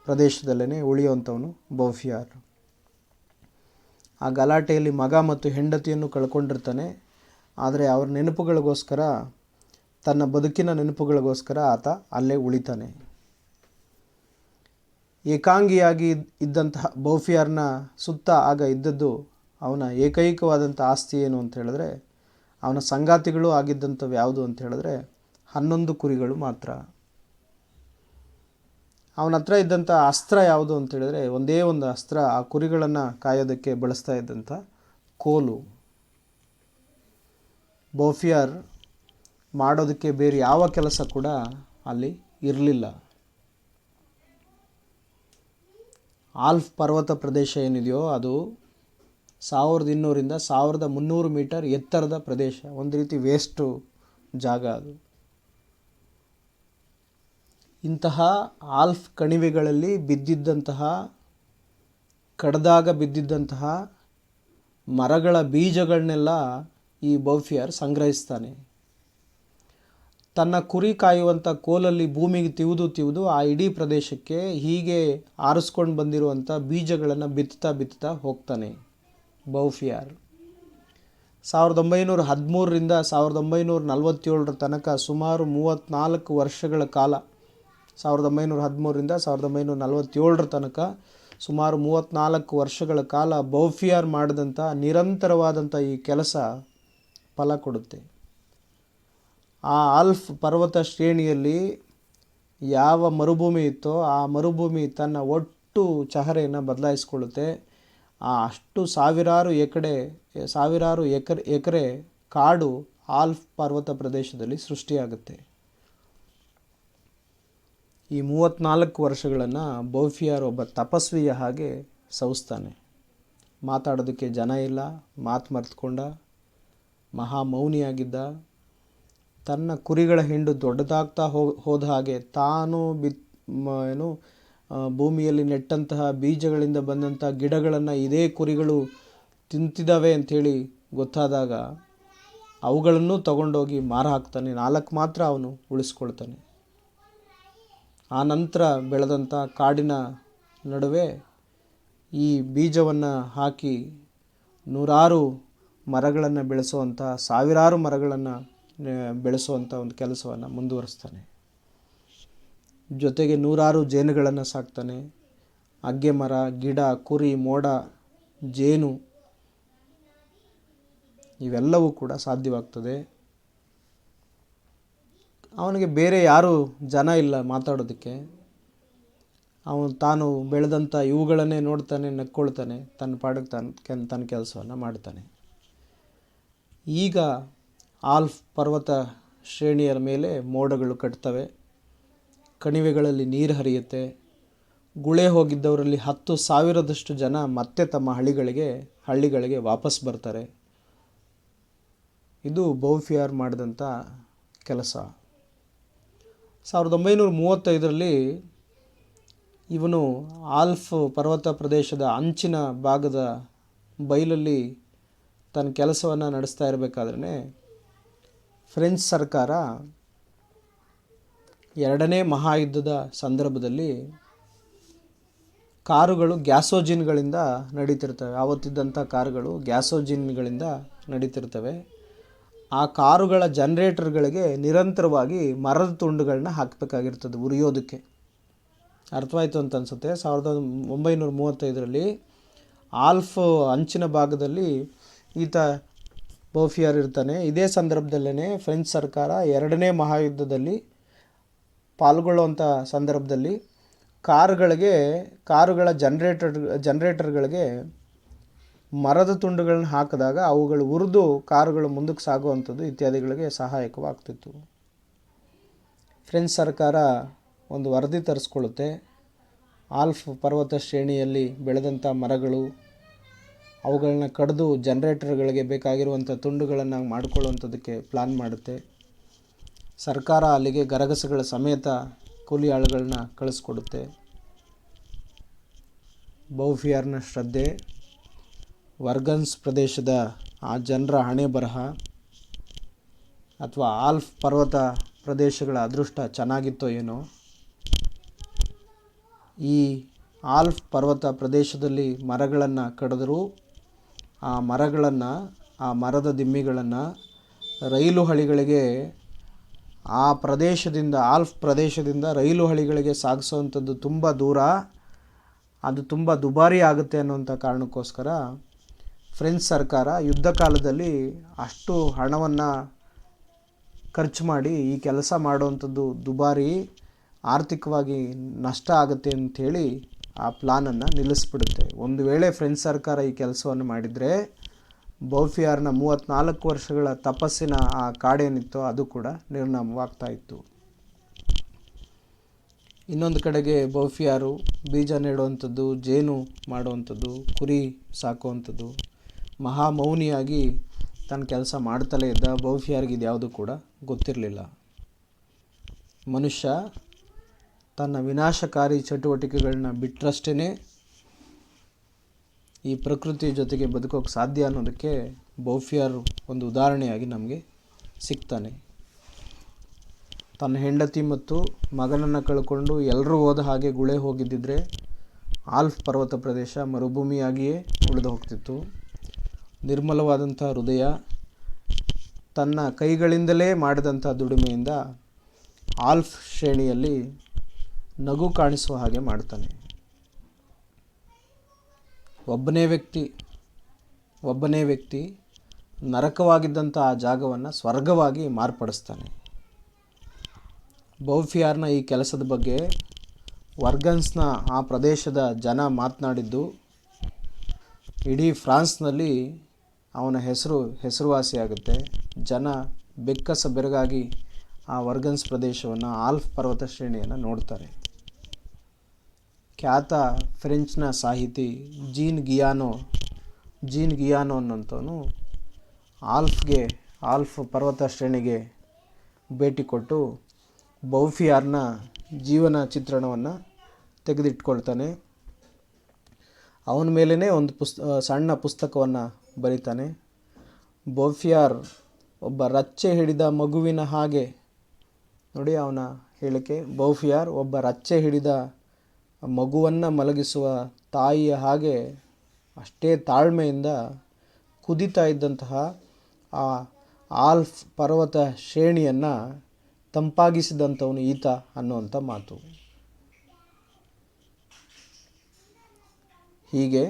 ಪ್ರದೇಶದಲ್ಲೇ ಉಳಿಯುವಂಥವನು ಬೌಫಿಯಾರ್. ಆ ಗಲಾಟೆಯಲ್ಲಿ ಮಗ ಮತ್ತು ಹೆಂಡತಿಯನ್ನು ಕಳ್ಕೊಂಡಿರ್ತಾನೆ. ಆದರೆ ಅವ್ರ ನೆನಪುಗಳಿಗೋಸ್ಕರ, ತನ್ನ ಬದುಕಿನ ನೆನಪುಗಳಿಗೋಸ್ಕರ ಆತ ಅಲ್ಲೇ ಉಳಿತಾನೆ. ಏಕಾಂಗಿಯಾಗಿ ಇದ್ದಂತಹ ಬೌಫಿಯಾರ್ನ ಸುತ್ತ ಆಗ ಇದ್ದದ್ದು ಅವನ ಏಕೈಕವಾದಂಥ ಆಸ್ತಿ ಏನು ಅಂತ ಹೇಳಿದ್ರೆ, ಅವನ ಸಂಗಾತಿಗಳು ಆಗಿದ್ದಂಥವು ಯಾವುದು ಅಂತ ಹೇಳಿದ್ರೆ 11 ಕುರಿಗಳು ಮಾತ್ರ. ಅವನ ಹತ್ರ ಇದ್ದಂಥ ಅಸ್ತ್ರ ಯಾವುದು ಅಂತ ಹೇಳಿದ್ರೆ ಒಂದೇ ಒಂದು ಅಸ್ತ್ರ, ಆ ಕುರಿಗಳನ್ನು ಕಾಯೋದಕ್ಕೆ ಬಳಸ್ತಾ ಇದ್ದಂಥ ಕೋಲು. ಬೌಫಿಯಾರ್ ಮಾಡೋದಕ್ಕೆ ಬೇರೆ ಯಾವ ಕೆಲಸ ಕೂಡ ಅಲ್ಲಿ ಇರಲಿಲ್ಲ. ಆಲ್ಪ್ ಪರ್ವತ ಪ್ರದೇಶ ಏನಿದೆಯೋ ಅದು 1200ರಿಂದ 1300 ಮೀಟರ್ ಎತ್ತರದ ಪ್ರದೇಶ. ಒಂದು ರೀತಿ ವೇಸ್ಟು ಜಾಗ ಅದು. ಇಂತಹ ಆಲ್ಪ್ ಕಣಿವೆಗಳಲ್ಲಿ ಕಡ್ದಾಗ ಬಿದ್ದಿದ್ದಂತಹ ಮರಗಳ ಬೀಜಗಳನ್ನೆಲ್ಲ ಈ ಬೌಫಿಯಾರ್ ಸಂಗ್ರಹಿಸ್ತಾನೆ. ತನ್ನ ಕುರಿ ಕಾಯುವಂಥ ಕೋಲಲ್ಲಿ ಭೂಮಿಗೆ ತಿವಿದು ಆ ಇಡೀ ಪ್ರದೇಶಕ್ಕೆ ಹೀಗೆ ಆರಿಸ್ಕೊಂಡು ಬಂದಿರುವಂಥ ಬೀಜಗಳನ್ನು ಬಿತ್ತುತ್ತಾ ಹೋಗ್ತಾನೆ ಬೌಫಿಯಾರ್. 1913ರಿಂದ 1947 ತನಕ ಸುಮಾರು 34 ವರ್ಷಗಳ ಕಾಲ, 1913ರಿಂದ 1947 ತನಕ ಸುಮಾರು 34 ವರ್ಷಗಳ ಕಾಲ ಬೌಫಿಯಾರ್ ಮಾಡಿದಂಥ ನಿರಂತರವಾದಂಥ ಈ ಕೆಲಸ ಫಲ ಕೊಡುತ್ತೆ. ಆ ಆಲ್ಪ್ ಪರ್ವತ ಶ್ರೇಣಿಯಲ್ಲಿ ಯಾವ ಮರುಭೂಮಿ ಇತ್ತೋ ಆ ಮರುಭೂಮಿ ತನ್ನ ಒಟ್ಟು ಚಹರೆಯನ್ನು ಬದಲಾಯಿಸಿಕೊಳ್ಳುತ್ತೆ. ಅಷ್ಟು ಸಾವಿರಾರು ಎಕರೆ ಕಾಡು ಆಲ್ಪ್ ಪರ್ವತ ಪ್ರದೇಶದಲ್ಲಿ ಸೃಷ್ಟಿಯಾಗುತ್ತೆ. ಈ 34 ವರ್ಷಗಳನ್ನು ಬೌಫಿಯಾರ್ ಒಬ್ಬ ತಪಸ್ವಿಯ ಹಾಗೆ ಸವಿಸ್ತಾನೆ. ಮಾತಾಡೋದಕ್ಕೆ ಜನ ಇಲ್ಲ, ಮಾತು ಮರೆತುಕೊಂಡ, ಮಹಾಮೌನಿಯಾಗಿದ್ದ. ತನ್ನ ಕುರಿಗಳ ಹಿಂಡು ದೊಡ್ಡದಾಗ್ತಾ ಹೋದ ಹಾಗೆ ತಾನು ಭೂಮಿಯಲ್ಲಿ ನೆಟ್ಟಂತಹ ಬೀಜಗಳಿಂದ ಬಂದಂಥ ಗಿಡಗಳನ್ನು ಇದೇ ಕುರಿಗಳು ತಿಂತಿದ್ದಾವೆ ಅಂಥೇಳಿ ಗೊತ್ತಾದಾಗ ಅವುಗಳನ್ನು ತಗೊಂಡೋಗಿ ಮಾರ ಹಾಕ್ತಾನೆ. 4 ಮಾತ್ರ ಅವನು ಉಳಿಸ್ಕೊಳ್ತಾನೆ. ಆ ನಂತರ ಬೆಳೆದಂಥ ಕಾಡಿನ ನಡುವೆ ಈ ಬೀಜವನ್ನು ಹಾಕಿ ನೂರಾರು ಮರಗಳನ್ನು ಬೆಳೆಸುವಂಥ, ಸಾವಿರಾರು ಮರಗಳನ್ನು ಬೆಳೆಸುವಂಥ ಒಂದು ಕೆಲಸವನ್ನು ಮುಂದುವರಿಸ್ತಾನೆ. ಜೊತೆಗೆ ನೂರಾರು ಜೇನುಗಳನ್ನು ಸಾಕ್ತಾನೆ. ಅಗ್ಗೆ ಮರ, ಗಿಡ, ಕುರಿ, ಮೋಡ, ಜೇನು ಇವೆಲ್ಲವೂ ಕೂಡ ಸಾಧ್ಯವಾಗ್ತದೆ. ಅವನಿಗೆ ಬೇರೆ ಯಾರೂ ಜನ ಇಲ್ಲ ಮಾತಾಡೋದಕ್ಕೆ. ಅವನು ತಾನು ಬೆಳೆದಂಥ ಇವುಗಳನ್ನೇ ನೋಡ್ತಾನೆ, ನಕ್ಕೊಳ್ತಾನೆ, ತನ್ನ ಪಾಡಕ್ಕೆ ತನ್ನ ಕೆಲಸವನ್ನು ಮಾಡ್ತಾನೆ. ಈಗ ಆಲ್ಪ್ ಪರ್ವತ ಶ್ರೇಣಿಯ ಮೇಲೆ ಮೋಡಗಳು ಕಟ್ತವೆ, ಕಣಿವೆಗಳಲ್ಲಿ ನೀರು ಹರಿಯುತ್ತೆ. ಗುಳೆ ಹೋಗಿದ್ದವರಲ್ಲಿ 10,000ದಷ್ಟು ಜನ ಮತ್ತೆ ತಮ್ಮ ಹಳ್ಳಿಗಳಿಗೆ ವಾಪಸ್ ಬರ್ತಾರೆ. ಇದು ಬೌಫಿಯಾರ್ ಮಾಡಿದಂಥ ಕೆಲಸ. 1935ರಲ್ಲಿ ಇವನು ಆಲ್ಪ್ ಪರ್ವತ ಪ್ರದೇಶದ ಅಂಚಿನ ಭಾಗದ ಬಯಲಲ್ಲಿ ತನ್ನ ಕೆಲಸವನ್ನು ನಡೆಸ್ತಾ ಇರಬೇಕಾದ್ರೆ ಫ್ರೆಂಚ್ ಸರ್ಕಾರ ಎರಡನೇ ಮಹಾಯುದ್ಧದ ಸಂದರ್ಭದಲ್ಲಿ ಕಾರುಗಳು ಗ್ಯಾಸೋಜಿನ್ಗಳಿಂದ ನಡೀತಿರ್ತವೆ. ಆವತ್ತಿದ್ದಂಥ ಕಾರುಗಳು ಗ್ಯಾಸೋಜಿನ್ಗಳಿಂದ ನಡೀತಿರ್ತವೆ. ಆ ಕಾರುಗಳ ಜನ್ರೇಟರ್ಗಳಿಗೆ ನಿರಂತರವಾಗಿ ಮರದ ತುಂಡುಗಳನ್ನ ಹಾಕಬೇಕಾಗಿರ್ತದೆ ಉರಿಯೋದಕ್ಕೆ. ಅರ್ಥವಾಯಿತು ಅಂತ ಅನಿಸುತ್ತೆ. 1935ರಲ್ಲಿ ಆಲ್ಪ್ ಅಂಚಿನ ಭಾಗದಲ್ಲಿ ಈತ ಬೌಫಿಯಾರ್ ಇರ್ತಾನೆ. ಇದೇ ಸಂದರ್ಭದಲ್ಲೇ ಫ್ರೆಂಚ್ ಸರ್ಕಾರ ಎರಡನೇ ಮಹಾಯುದ್ಧದಲ್ಲಿ ಪಾಲ್ಗೊಳ್ಳುವಂಥ ಸಂದರ್ಭದಲ್ಲಿ ಕಾರುಗಳ ಜನ್ರೇಟರ್ಗಳಿಗೆ ಮರದ ತುಂಡುಗಳನ್ನ ಹಾಕಿದಾಗ ಅವುಗಳು ಉರಿದು ಕಾರುಗಳು ಮುಂದಕ್ಕೆ ಸಾಗುವಂಥದ್ದು ಇತ್ಯಾದಿಗಳಿಗೆ ಸಹಾಯಕವಾಗ್ತಿತ್ತು. ಫ್ರೆಂಚ್ ಸರ್ಕಾರ ಒಂದು ವರದಿ ತರಿಸ್ಕೊಳ್ಳುತ್ತೆ. ಆಲ್ಪ್ ಪರ್ವತ ಶ್ರೇಣಿಯಲ್ಲಿ ಬೆಳೆದಂಥ ಮರಗಳು ಅವುಗಳನ್ನ ಕಡಿದು ಜನ್ರೇಟರ್ಗಳಿಗೆ ಬೇಕಾಗಿರುವಂಥ ತುಂಡುಗಳನ್ನು ಮಾಡಿಕೊಳ್ಳುವಂಥದ್ದಕ್ಕೆ ಪ್ಲ್ಯಾನ್ ಮಾಡುತ್ತೆ. ಸರ್ಕಾರ ಅಲ್ಲಿಗೆ ಗರಗಸಗಳ ಸಮೇತ ಕೂಲಿ ಆಳುಗಳನ್ನ ಕಳಿಸ್ಕೊಡುತ್ತೆ. ಬೌಫಿಯಾರ್ನ ಶ್ರದ್ಧೆ, ವರ್ಗನ್ಸ್ ಪ್ರದೇಶದ ಆ ಜನರ ಹಣೆ ಬರಹ ಅಥವಾ ಆಲ್ಪ್ ಪರ್ವತ ಪ್ರದೇಶಗಳ ಅದೃಷ್ಟ ಚೆನ್ನಾಗಿತ್ತೋ ಏನೋ. ಈ ಆಲ್ಪ್ ಪರ್ವತ ಪ್ರದೇಶದಲ್ಲಿ ಮರಗಳನ್ನು ಕಡಿದರೂ ಆ ಮರದ ದಿಮ್ಮಿಗಳನ್ನು ರೈಲು ಹಳಿಗಳಿಗೆ ಆಲ್ಪ್ ಪ್ರದೇಶದಿಂದ ರೈಲು ಹಳಿಗಳಿಗೆ ಸಾಗಿಸುವಂಥದ್ದು ತುಂಬ ದೂರ, ಅದು ತುಂಬ ದುಬಾರಿ ಆಗುತ್ತೆ ಅನ್ನುವಂಥ ಕಾರಣಕ್ಕೋಸ್ಕರ ಫ್ರೆಂಚ್ ಸರ್ಕಾರ ಯುದ್ಧ ಕಾಲದಲ್ಲಿ ಅಷ್ಟು ಹಣವನ್ನು ಖರ್ಚು ಮಾಡಿ ಈ ಕೆಲಸ ಮಾಡುವಂಥದ್ದು ದುಬಾರಿ, ಆರ್ಥಿಕವಾಗಿ ನಷ್ಟ ಆಗುತ್ತೆ ಅಂಥೇಳಿ ಆ ಪ್ಲಾನನ್ನು ನಿಲ್ಲಿಸ್ಬಿಡುತ್ತೆ. ಒಂದು ವೇಳೆ ಫ್ರೆಂಚ್ ಸರ್ಕಾರ ಈ ಕೆಲಸವನ್ನು ಮಾಡಿದರೆ ಬೌಫಿಯಾರ್ನ 34 ವರ್ಷಗಳ ತಪಸ್ಸಿನ ಆ ಕಾಡೇನಿತ್ತೋ ಅದು ಕೂಡ ನಿರ್ನಾಮವಾಗ್ತಾ ಇತ್ತು. ಇನ್ನೊಂದು ಕಡೆಗೆ ಬೌಫಿಯಾರು ಬೀಜ ನೆಡುವಂಥದ್ದು, ಜೇನು ಮಾಡುವಂಥದ್ದು, ಕುರಿ ಸಾಕುವಂಥದ್ದು, ಮಹಾಮೌನಿಯಾಗಿ ತನ್ನ ಕೆಲಸ ಮಾಡ್ತಲೇ ಇದ್ದ. ಬೌಫಿಯಾರ್ಗೆ ಇದು ಯಾವುದೂ ಕೂಡ ಗೊತ್ತಿರಲಿಲ್ಲ. ಮನುಷ್ಯ ತನ್ನ ವಿನಾಶಕಾರಿ ಚಟುವಟಿಕೆಗಳನ್ನ ಬಿಟ್ಟರಷ್ಟೇ ಈ ಪ್ರಕೃತಿ ಜೊತೆಗೆ ಬದುಕೋಕ್ಕೆ ಸಾಧ್ಯ ಅನ್ನೋದಕ್ಕೆ ಬೌಫಿಯಾರ್ ಒಂದು ಉದಾಹರಣೆಯಾಗಿ ನಮಗೆ ಸಿಗ್ತಾನೆ. ತನ್ನ ಹೆಂಡತಿ ಮತ್ತು ಮಗನನ್ನು ಕಳ್ಕೊಂಡು ಎಲ್ಲರೂ ಹೋದ ಹಾಗೆ ಗುಳೆ ಹೋಗಿದ್ದಿದ್ರೆ ಆಲ್ಪ್ ಪರ್ವತ ಪ್ರದೇಶ ಮರುಭೂಮಿಯಾಗಿಯೇ ಉಳಿದು ಹೋಗ್ತಿತ್ತು. ನಿರ್ಮಲವಾದಂಥ ಹೃದಯ, ತನ್ನ ಕೈಗಳಿಂದಲೇ ಮಾಡಿದಂಥ ದುಡಿಮೆಯಿಂದ ಆಲ್ಪ್ ಶ್ರೇಣಿಯಲ್ಲಿ ನಗು ಕಾಣಿಸುವ ಹಾಗೆ ಮಾಡ್ತಾನೆ. ಒಬ್ಬನೇ ವ್ಯಕ್ತಿ ನರಕವಾಗಿದ್ದಂಥ ಆ ಜಾಗವನ್ನು ಸ್ವರ್ಗವಾಗಿ ಮಾರ್ಪಡಿಸ್ತಾನೆ. ಬೌಫಿಯಾರ್ನ ಈ ಕೆಲಸದ ಬಗ್ಗೆ ವರ್ಗನ್ಸ್ನ ಆ ಪ್ರದೇಶದ ಜನ ಮಾತನಾಡಿದ್ದು ಇಡೀ ಫ್ರಾನ್ಸ್ನಲ್ಲಿ ಅವನ ಹೆಸರುವಾಸಿಯಾಗುತ್ತೆ. ಜನ ಬೆಕ್ಕಸ ಬೆರಗಾಗಿ ಆ ವರ್ಗನ್ಸ್ ಪ್ರದೇಶವನ್ನು, ಆಲ್ಪ್ ಪರ್ವತ ಶ್ರೇಣಿಯನ್ನು ನೋಡ್ತಾರೆ. ಖ್ಯಾತ ಫ್ರೆಂಚ್ನ ಸಾಹಿತಿ ಜೀನ್ ಗಿಯಾನೋ ಅನ್ನೋಂಥವನು ಆಲ್ಪ್ ಪರ್ವತ ಶ್ರೇಣಿಗೆ ಭೇಟಿ ಕೊಟ್ಟು ಬೌಫಿಯಾರ್ನ ಜೀವನ ಚಿತ್ರಣವನ್ನು ತೆಗೆದಿಟ್ಕೊಳ್ತಾನೆ. ಅವನ ಮೇಲೇ ಒಂದು ಸಣ್ಣ ಪುಸ್ತಕವನ್ನು ಬರೀತಾನೆ. ಬೌಫಿಯಾರ್ ಒಬ್ಬ ರಚ್ಚೆ ಹಿಡಿದ ಮಗುವಿನ ಹಾಗೆ, ನೋಡಿ ಅವನ ಹೇಳಿಕೆ, ಬೌಫಿಯಾರ್ ಒಬ್ಬ ರಚ್ಚೆ ಹಿಡಿದ ಮಗುವನ್ನು ಮಲಗಿಸುವ ತಾಯಿಯ ಹಾಗೆ ಅಷ್ಟೇ ತಾಳ್ಮೆಯಿಂದ ಕುದಿತಾ ಇದ್ದಂತಹ ಆ ಆಲ್ಪ್ ಪರ್ವತ ಶ್ರೇಣಿಯನ್ನು ತಂಪಾಗಿಸಿದಂಥವನು ಈತ ಅನ್ನುವಂಥ ಮಾತು. ಹೀಗೆ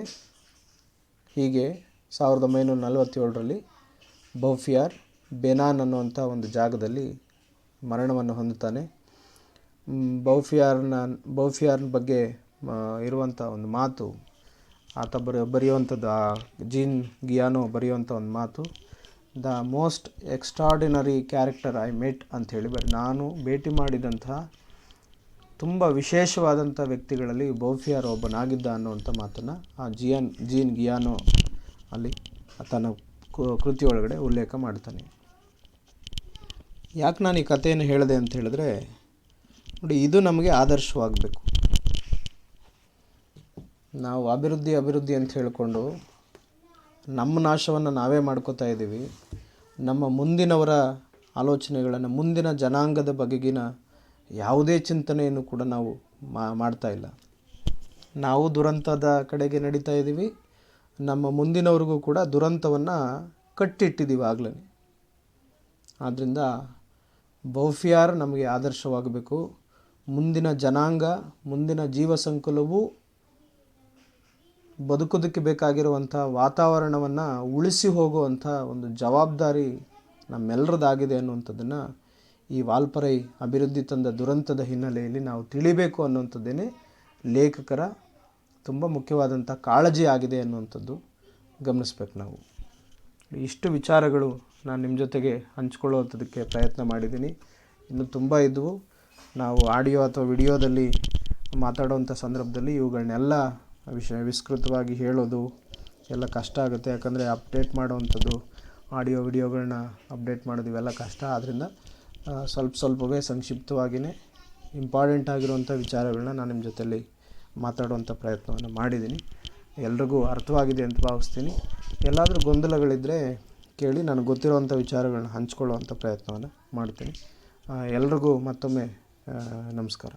1947ರಲ್ಲಿ ಬೌಫಿಯಾರ್ ಬೆನಾನ್ ಅನ್ನುವಂಥ ಒಂದು ಜಾಗದಲ್ಲಿ ಮರಣವನ್ನು ಹೊಂದುತ್ತಾನೆ. ಬೌಫಿಯಾರ್ನ ಬಗ್ಗೆ ಇರುವಂಥ ಒಂದು ಮಾತು, ಆತ ಬರೆಯುವಂಥದ್ದು, ಆ ಜೀನ್ ಗಿಯಾನೋ ಬರೆಯುವಂಥ ಒಂದು ಮಾತು, the most extraordinary character I met ಅಂಥೇಳಿ ನಾನು ಭೇಟಿ ಮಾಡಿದಂತಹ ತುಂಬ ವಿಶೇಷವಾದಂಥ ವ್ಯಕ್ತಿಗಳಲ್ಲಿ ಬೌಫಿಯಾರ್ ಒಬ್ಬನಾಗಿದ್ದ ಅನ್ನುವಂಥ ಮಾತನ್ನು ಆ ಜೀನ್ ಗಿಯಾನೋ ಅಲ್ಲಿ ತನ್ನ ಕೃತಿಯೊಳಗಡೆ ಉಲ್ಲೇಖ ಮಾಡ್ತಾನೆ. ಯಾಕೆ ನಾನು ಈ ಕಥೆಯನ್ನು ಹೇಳಿದೆ ಅಂತ ಹೇಳಿದ್ರೆ, ನೋಡಿ, ಇದು ನಮಗೆ ಆದರ್ಶವಾಗಬೇಕು. ನಾವು ಅಭಿವೃದ್ಧಿ ಅಂತ ಹೇಳಿಕೊಂಡು ನಮ್ಮ ನಾಶವನ್ನು ನಾವೇ ಮಾಡ್ಕೋತಾ ಇದ್ದೀವಿ. ನಮ್ಮ ಮುಂದಿನವರ ಆಲೋಚನೆಗಳನ್ನು, ಮುಂದಿನ ಜನಾಂಗದ ಬಗೆಗಿನ ಯಾವುದೇ ಚಿಂತನೆಯನ್ನು ಕೂಡ ನಾವು ಮಾಡ್ತಾ ಇಲ್ಲ. ನಾವು ದುರಂತದ ಕಡೆಗೆ ನಡೀತಾ ಇದ್ದೀವಿ, ನಮ್ಮ ಮುಂದಿನವ್ರಿಗೂ ಕೂಡ ದುರಂತವನ್ನು ಕಟ್ಟಿಟ್ಟಿದ್ದೀವಿ ಆಗಲೇ. ಆದ್ದರಿಂದ ಬೌಫಿಯಾರ್ ನಮಗೆ ಆದರ್ಶವಾಗಬೇಕು. ಮುಂದಿನ ಜನಾಂಗ, ಮುಂದಿನ ಜೀವ ಸಂಕುಲವು ಬದುಕೋದಕ್ಕೆ ಬೇಕಾಗಿರುವಂಥ ವಾತಾವರಣವನ್ನು ಉಳಿಸಿ ಹೋಗುವಂಥ ಒಂದು ಜವಾಬ್ದಾರಿ ನಮ್ಮೆಲ್ಲರದಾಗಿದೆ ಅನ್ನುವಂಥದ್ದನ್ನು ಈ ವಾಲ್ಪರೈ ಅಭಿವೃದ್ಧಿ ತಂದ ದುರಂತದ ಹಿನ್ನೆಲೆಯಲ್ಲಿ ನಾವು ತಿಳಿಬೇಕು ಅನ್ನುವಂಥದ್ದೇನೆ ಲೇಖಕರ ತುಂಬ ಮುಖ್ಯವಾದಂಥ ಕಾಳಜಿ ಆಗಿದೆ ಅನ್ನುವಂಥದ್ದು ಗಮನಿಸ್ಬೇಕು ನಾವು. ಇಷ್ಟು ವಿಚಾರಗಳು ನಾನು ನಿಮ್ಮ ಜೊತೆಗೆ ಹಂಚ್ಕೊಳ್ಳೋದಕ್ಕೆ ಪ್ರಯತ್ನ ಮಾಡಿದ್ದೀನಿ. ಇನ್ನು ತುಂಬ ಇದ್ದವು. ನಾವು ಆಡಿಯೋ ಅಥವಾ ವಿಡಿಯೋದಲ್ಲಿ ಮಾತಾಡುವಂಥ ಸಂದರ್ಭದಲ್ಲಿ ಇವುಗಳನ್ನೆಲ್ಲ ವಿಸ್ತೃತವಾಗಿ ಹೇಳೋದು ಎಲ್ಲ ಕಷ್ಟ ಆಗುತ್ತೆ. ಯಾಕಂದರೆ ಅಪ್ಡೇಟ್ ಮಾಡುವಂಥದ್ದು, ಆಡಿಯೋ ವಿಡಿಯೋಗಳನ್ನ ಅಪ್ಡೇಟ್ ಮಾಡೋದು ಇವೆಲ್ಲ ಕಷ್ಟ. ಆದ್ದರಿಂದ ಸ್ವಲ್ಪವೇ ಸಂಕ್ಷಿಪ್ತವಾಗಿಯೇ ಇಂಪಾರ್ಟೆಂಟ್ ಆಗಿರುವಂಥ ವಿಚಾರಗಳನ್ನ ನಾನು ನಿಮ್ಮ ಜೊತೆಯಲ್ಲಿ ಮಾತಾಡುವಂಥ ಪ್ರಯತ್ನವನ್ನು ಮಾಡಿದ್ದೀನಿ. ಎಲ್ರಿಗೂ ಅರ್ಥವಾಗಿದೆ ಅಂತ ಭಾವಿಸ್ತೀನಿ. ಎಲ್ಲಾದರೂ ಗೊಂದಲಗಳಿದ್ದರೆ ಕೇಳಿ, ನನಗೆ ಗೊತ್ತಿರುವಂಥ ವಿಚಾರಗಳನ್ನ ಹಂಚ್ಕೊಳ್ಳುವಂಥ ಪ್ರಯತ್ನವನ್ನು ಮಾಡ್ತೀನಿ. ಎಲ್ರಿಗೂ ಮತ್ತೊಮ್ಮೆ ನಮಸ್ಕಾರ.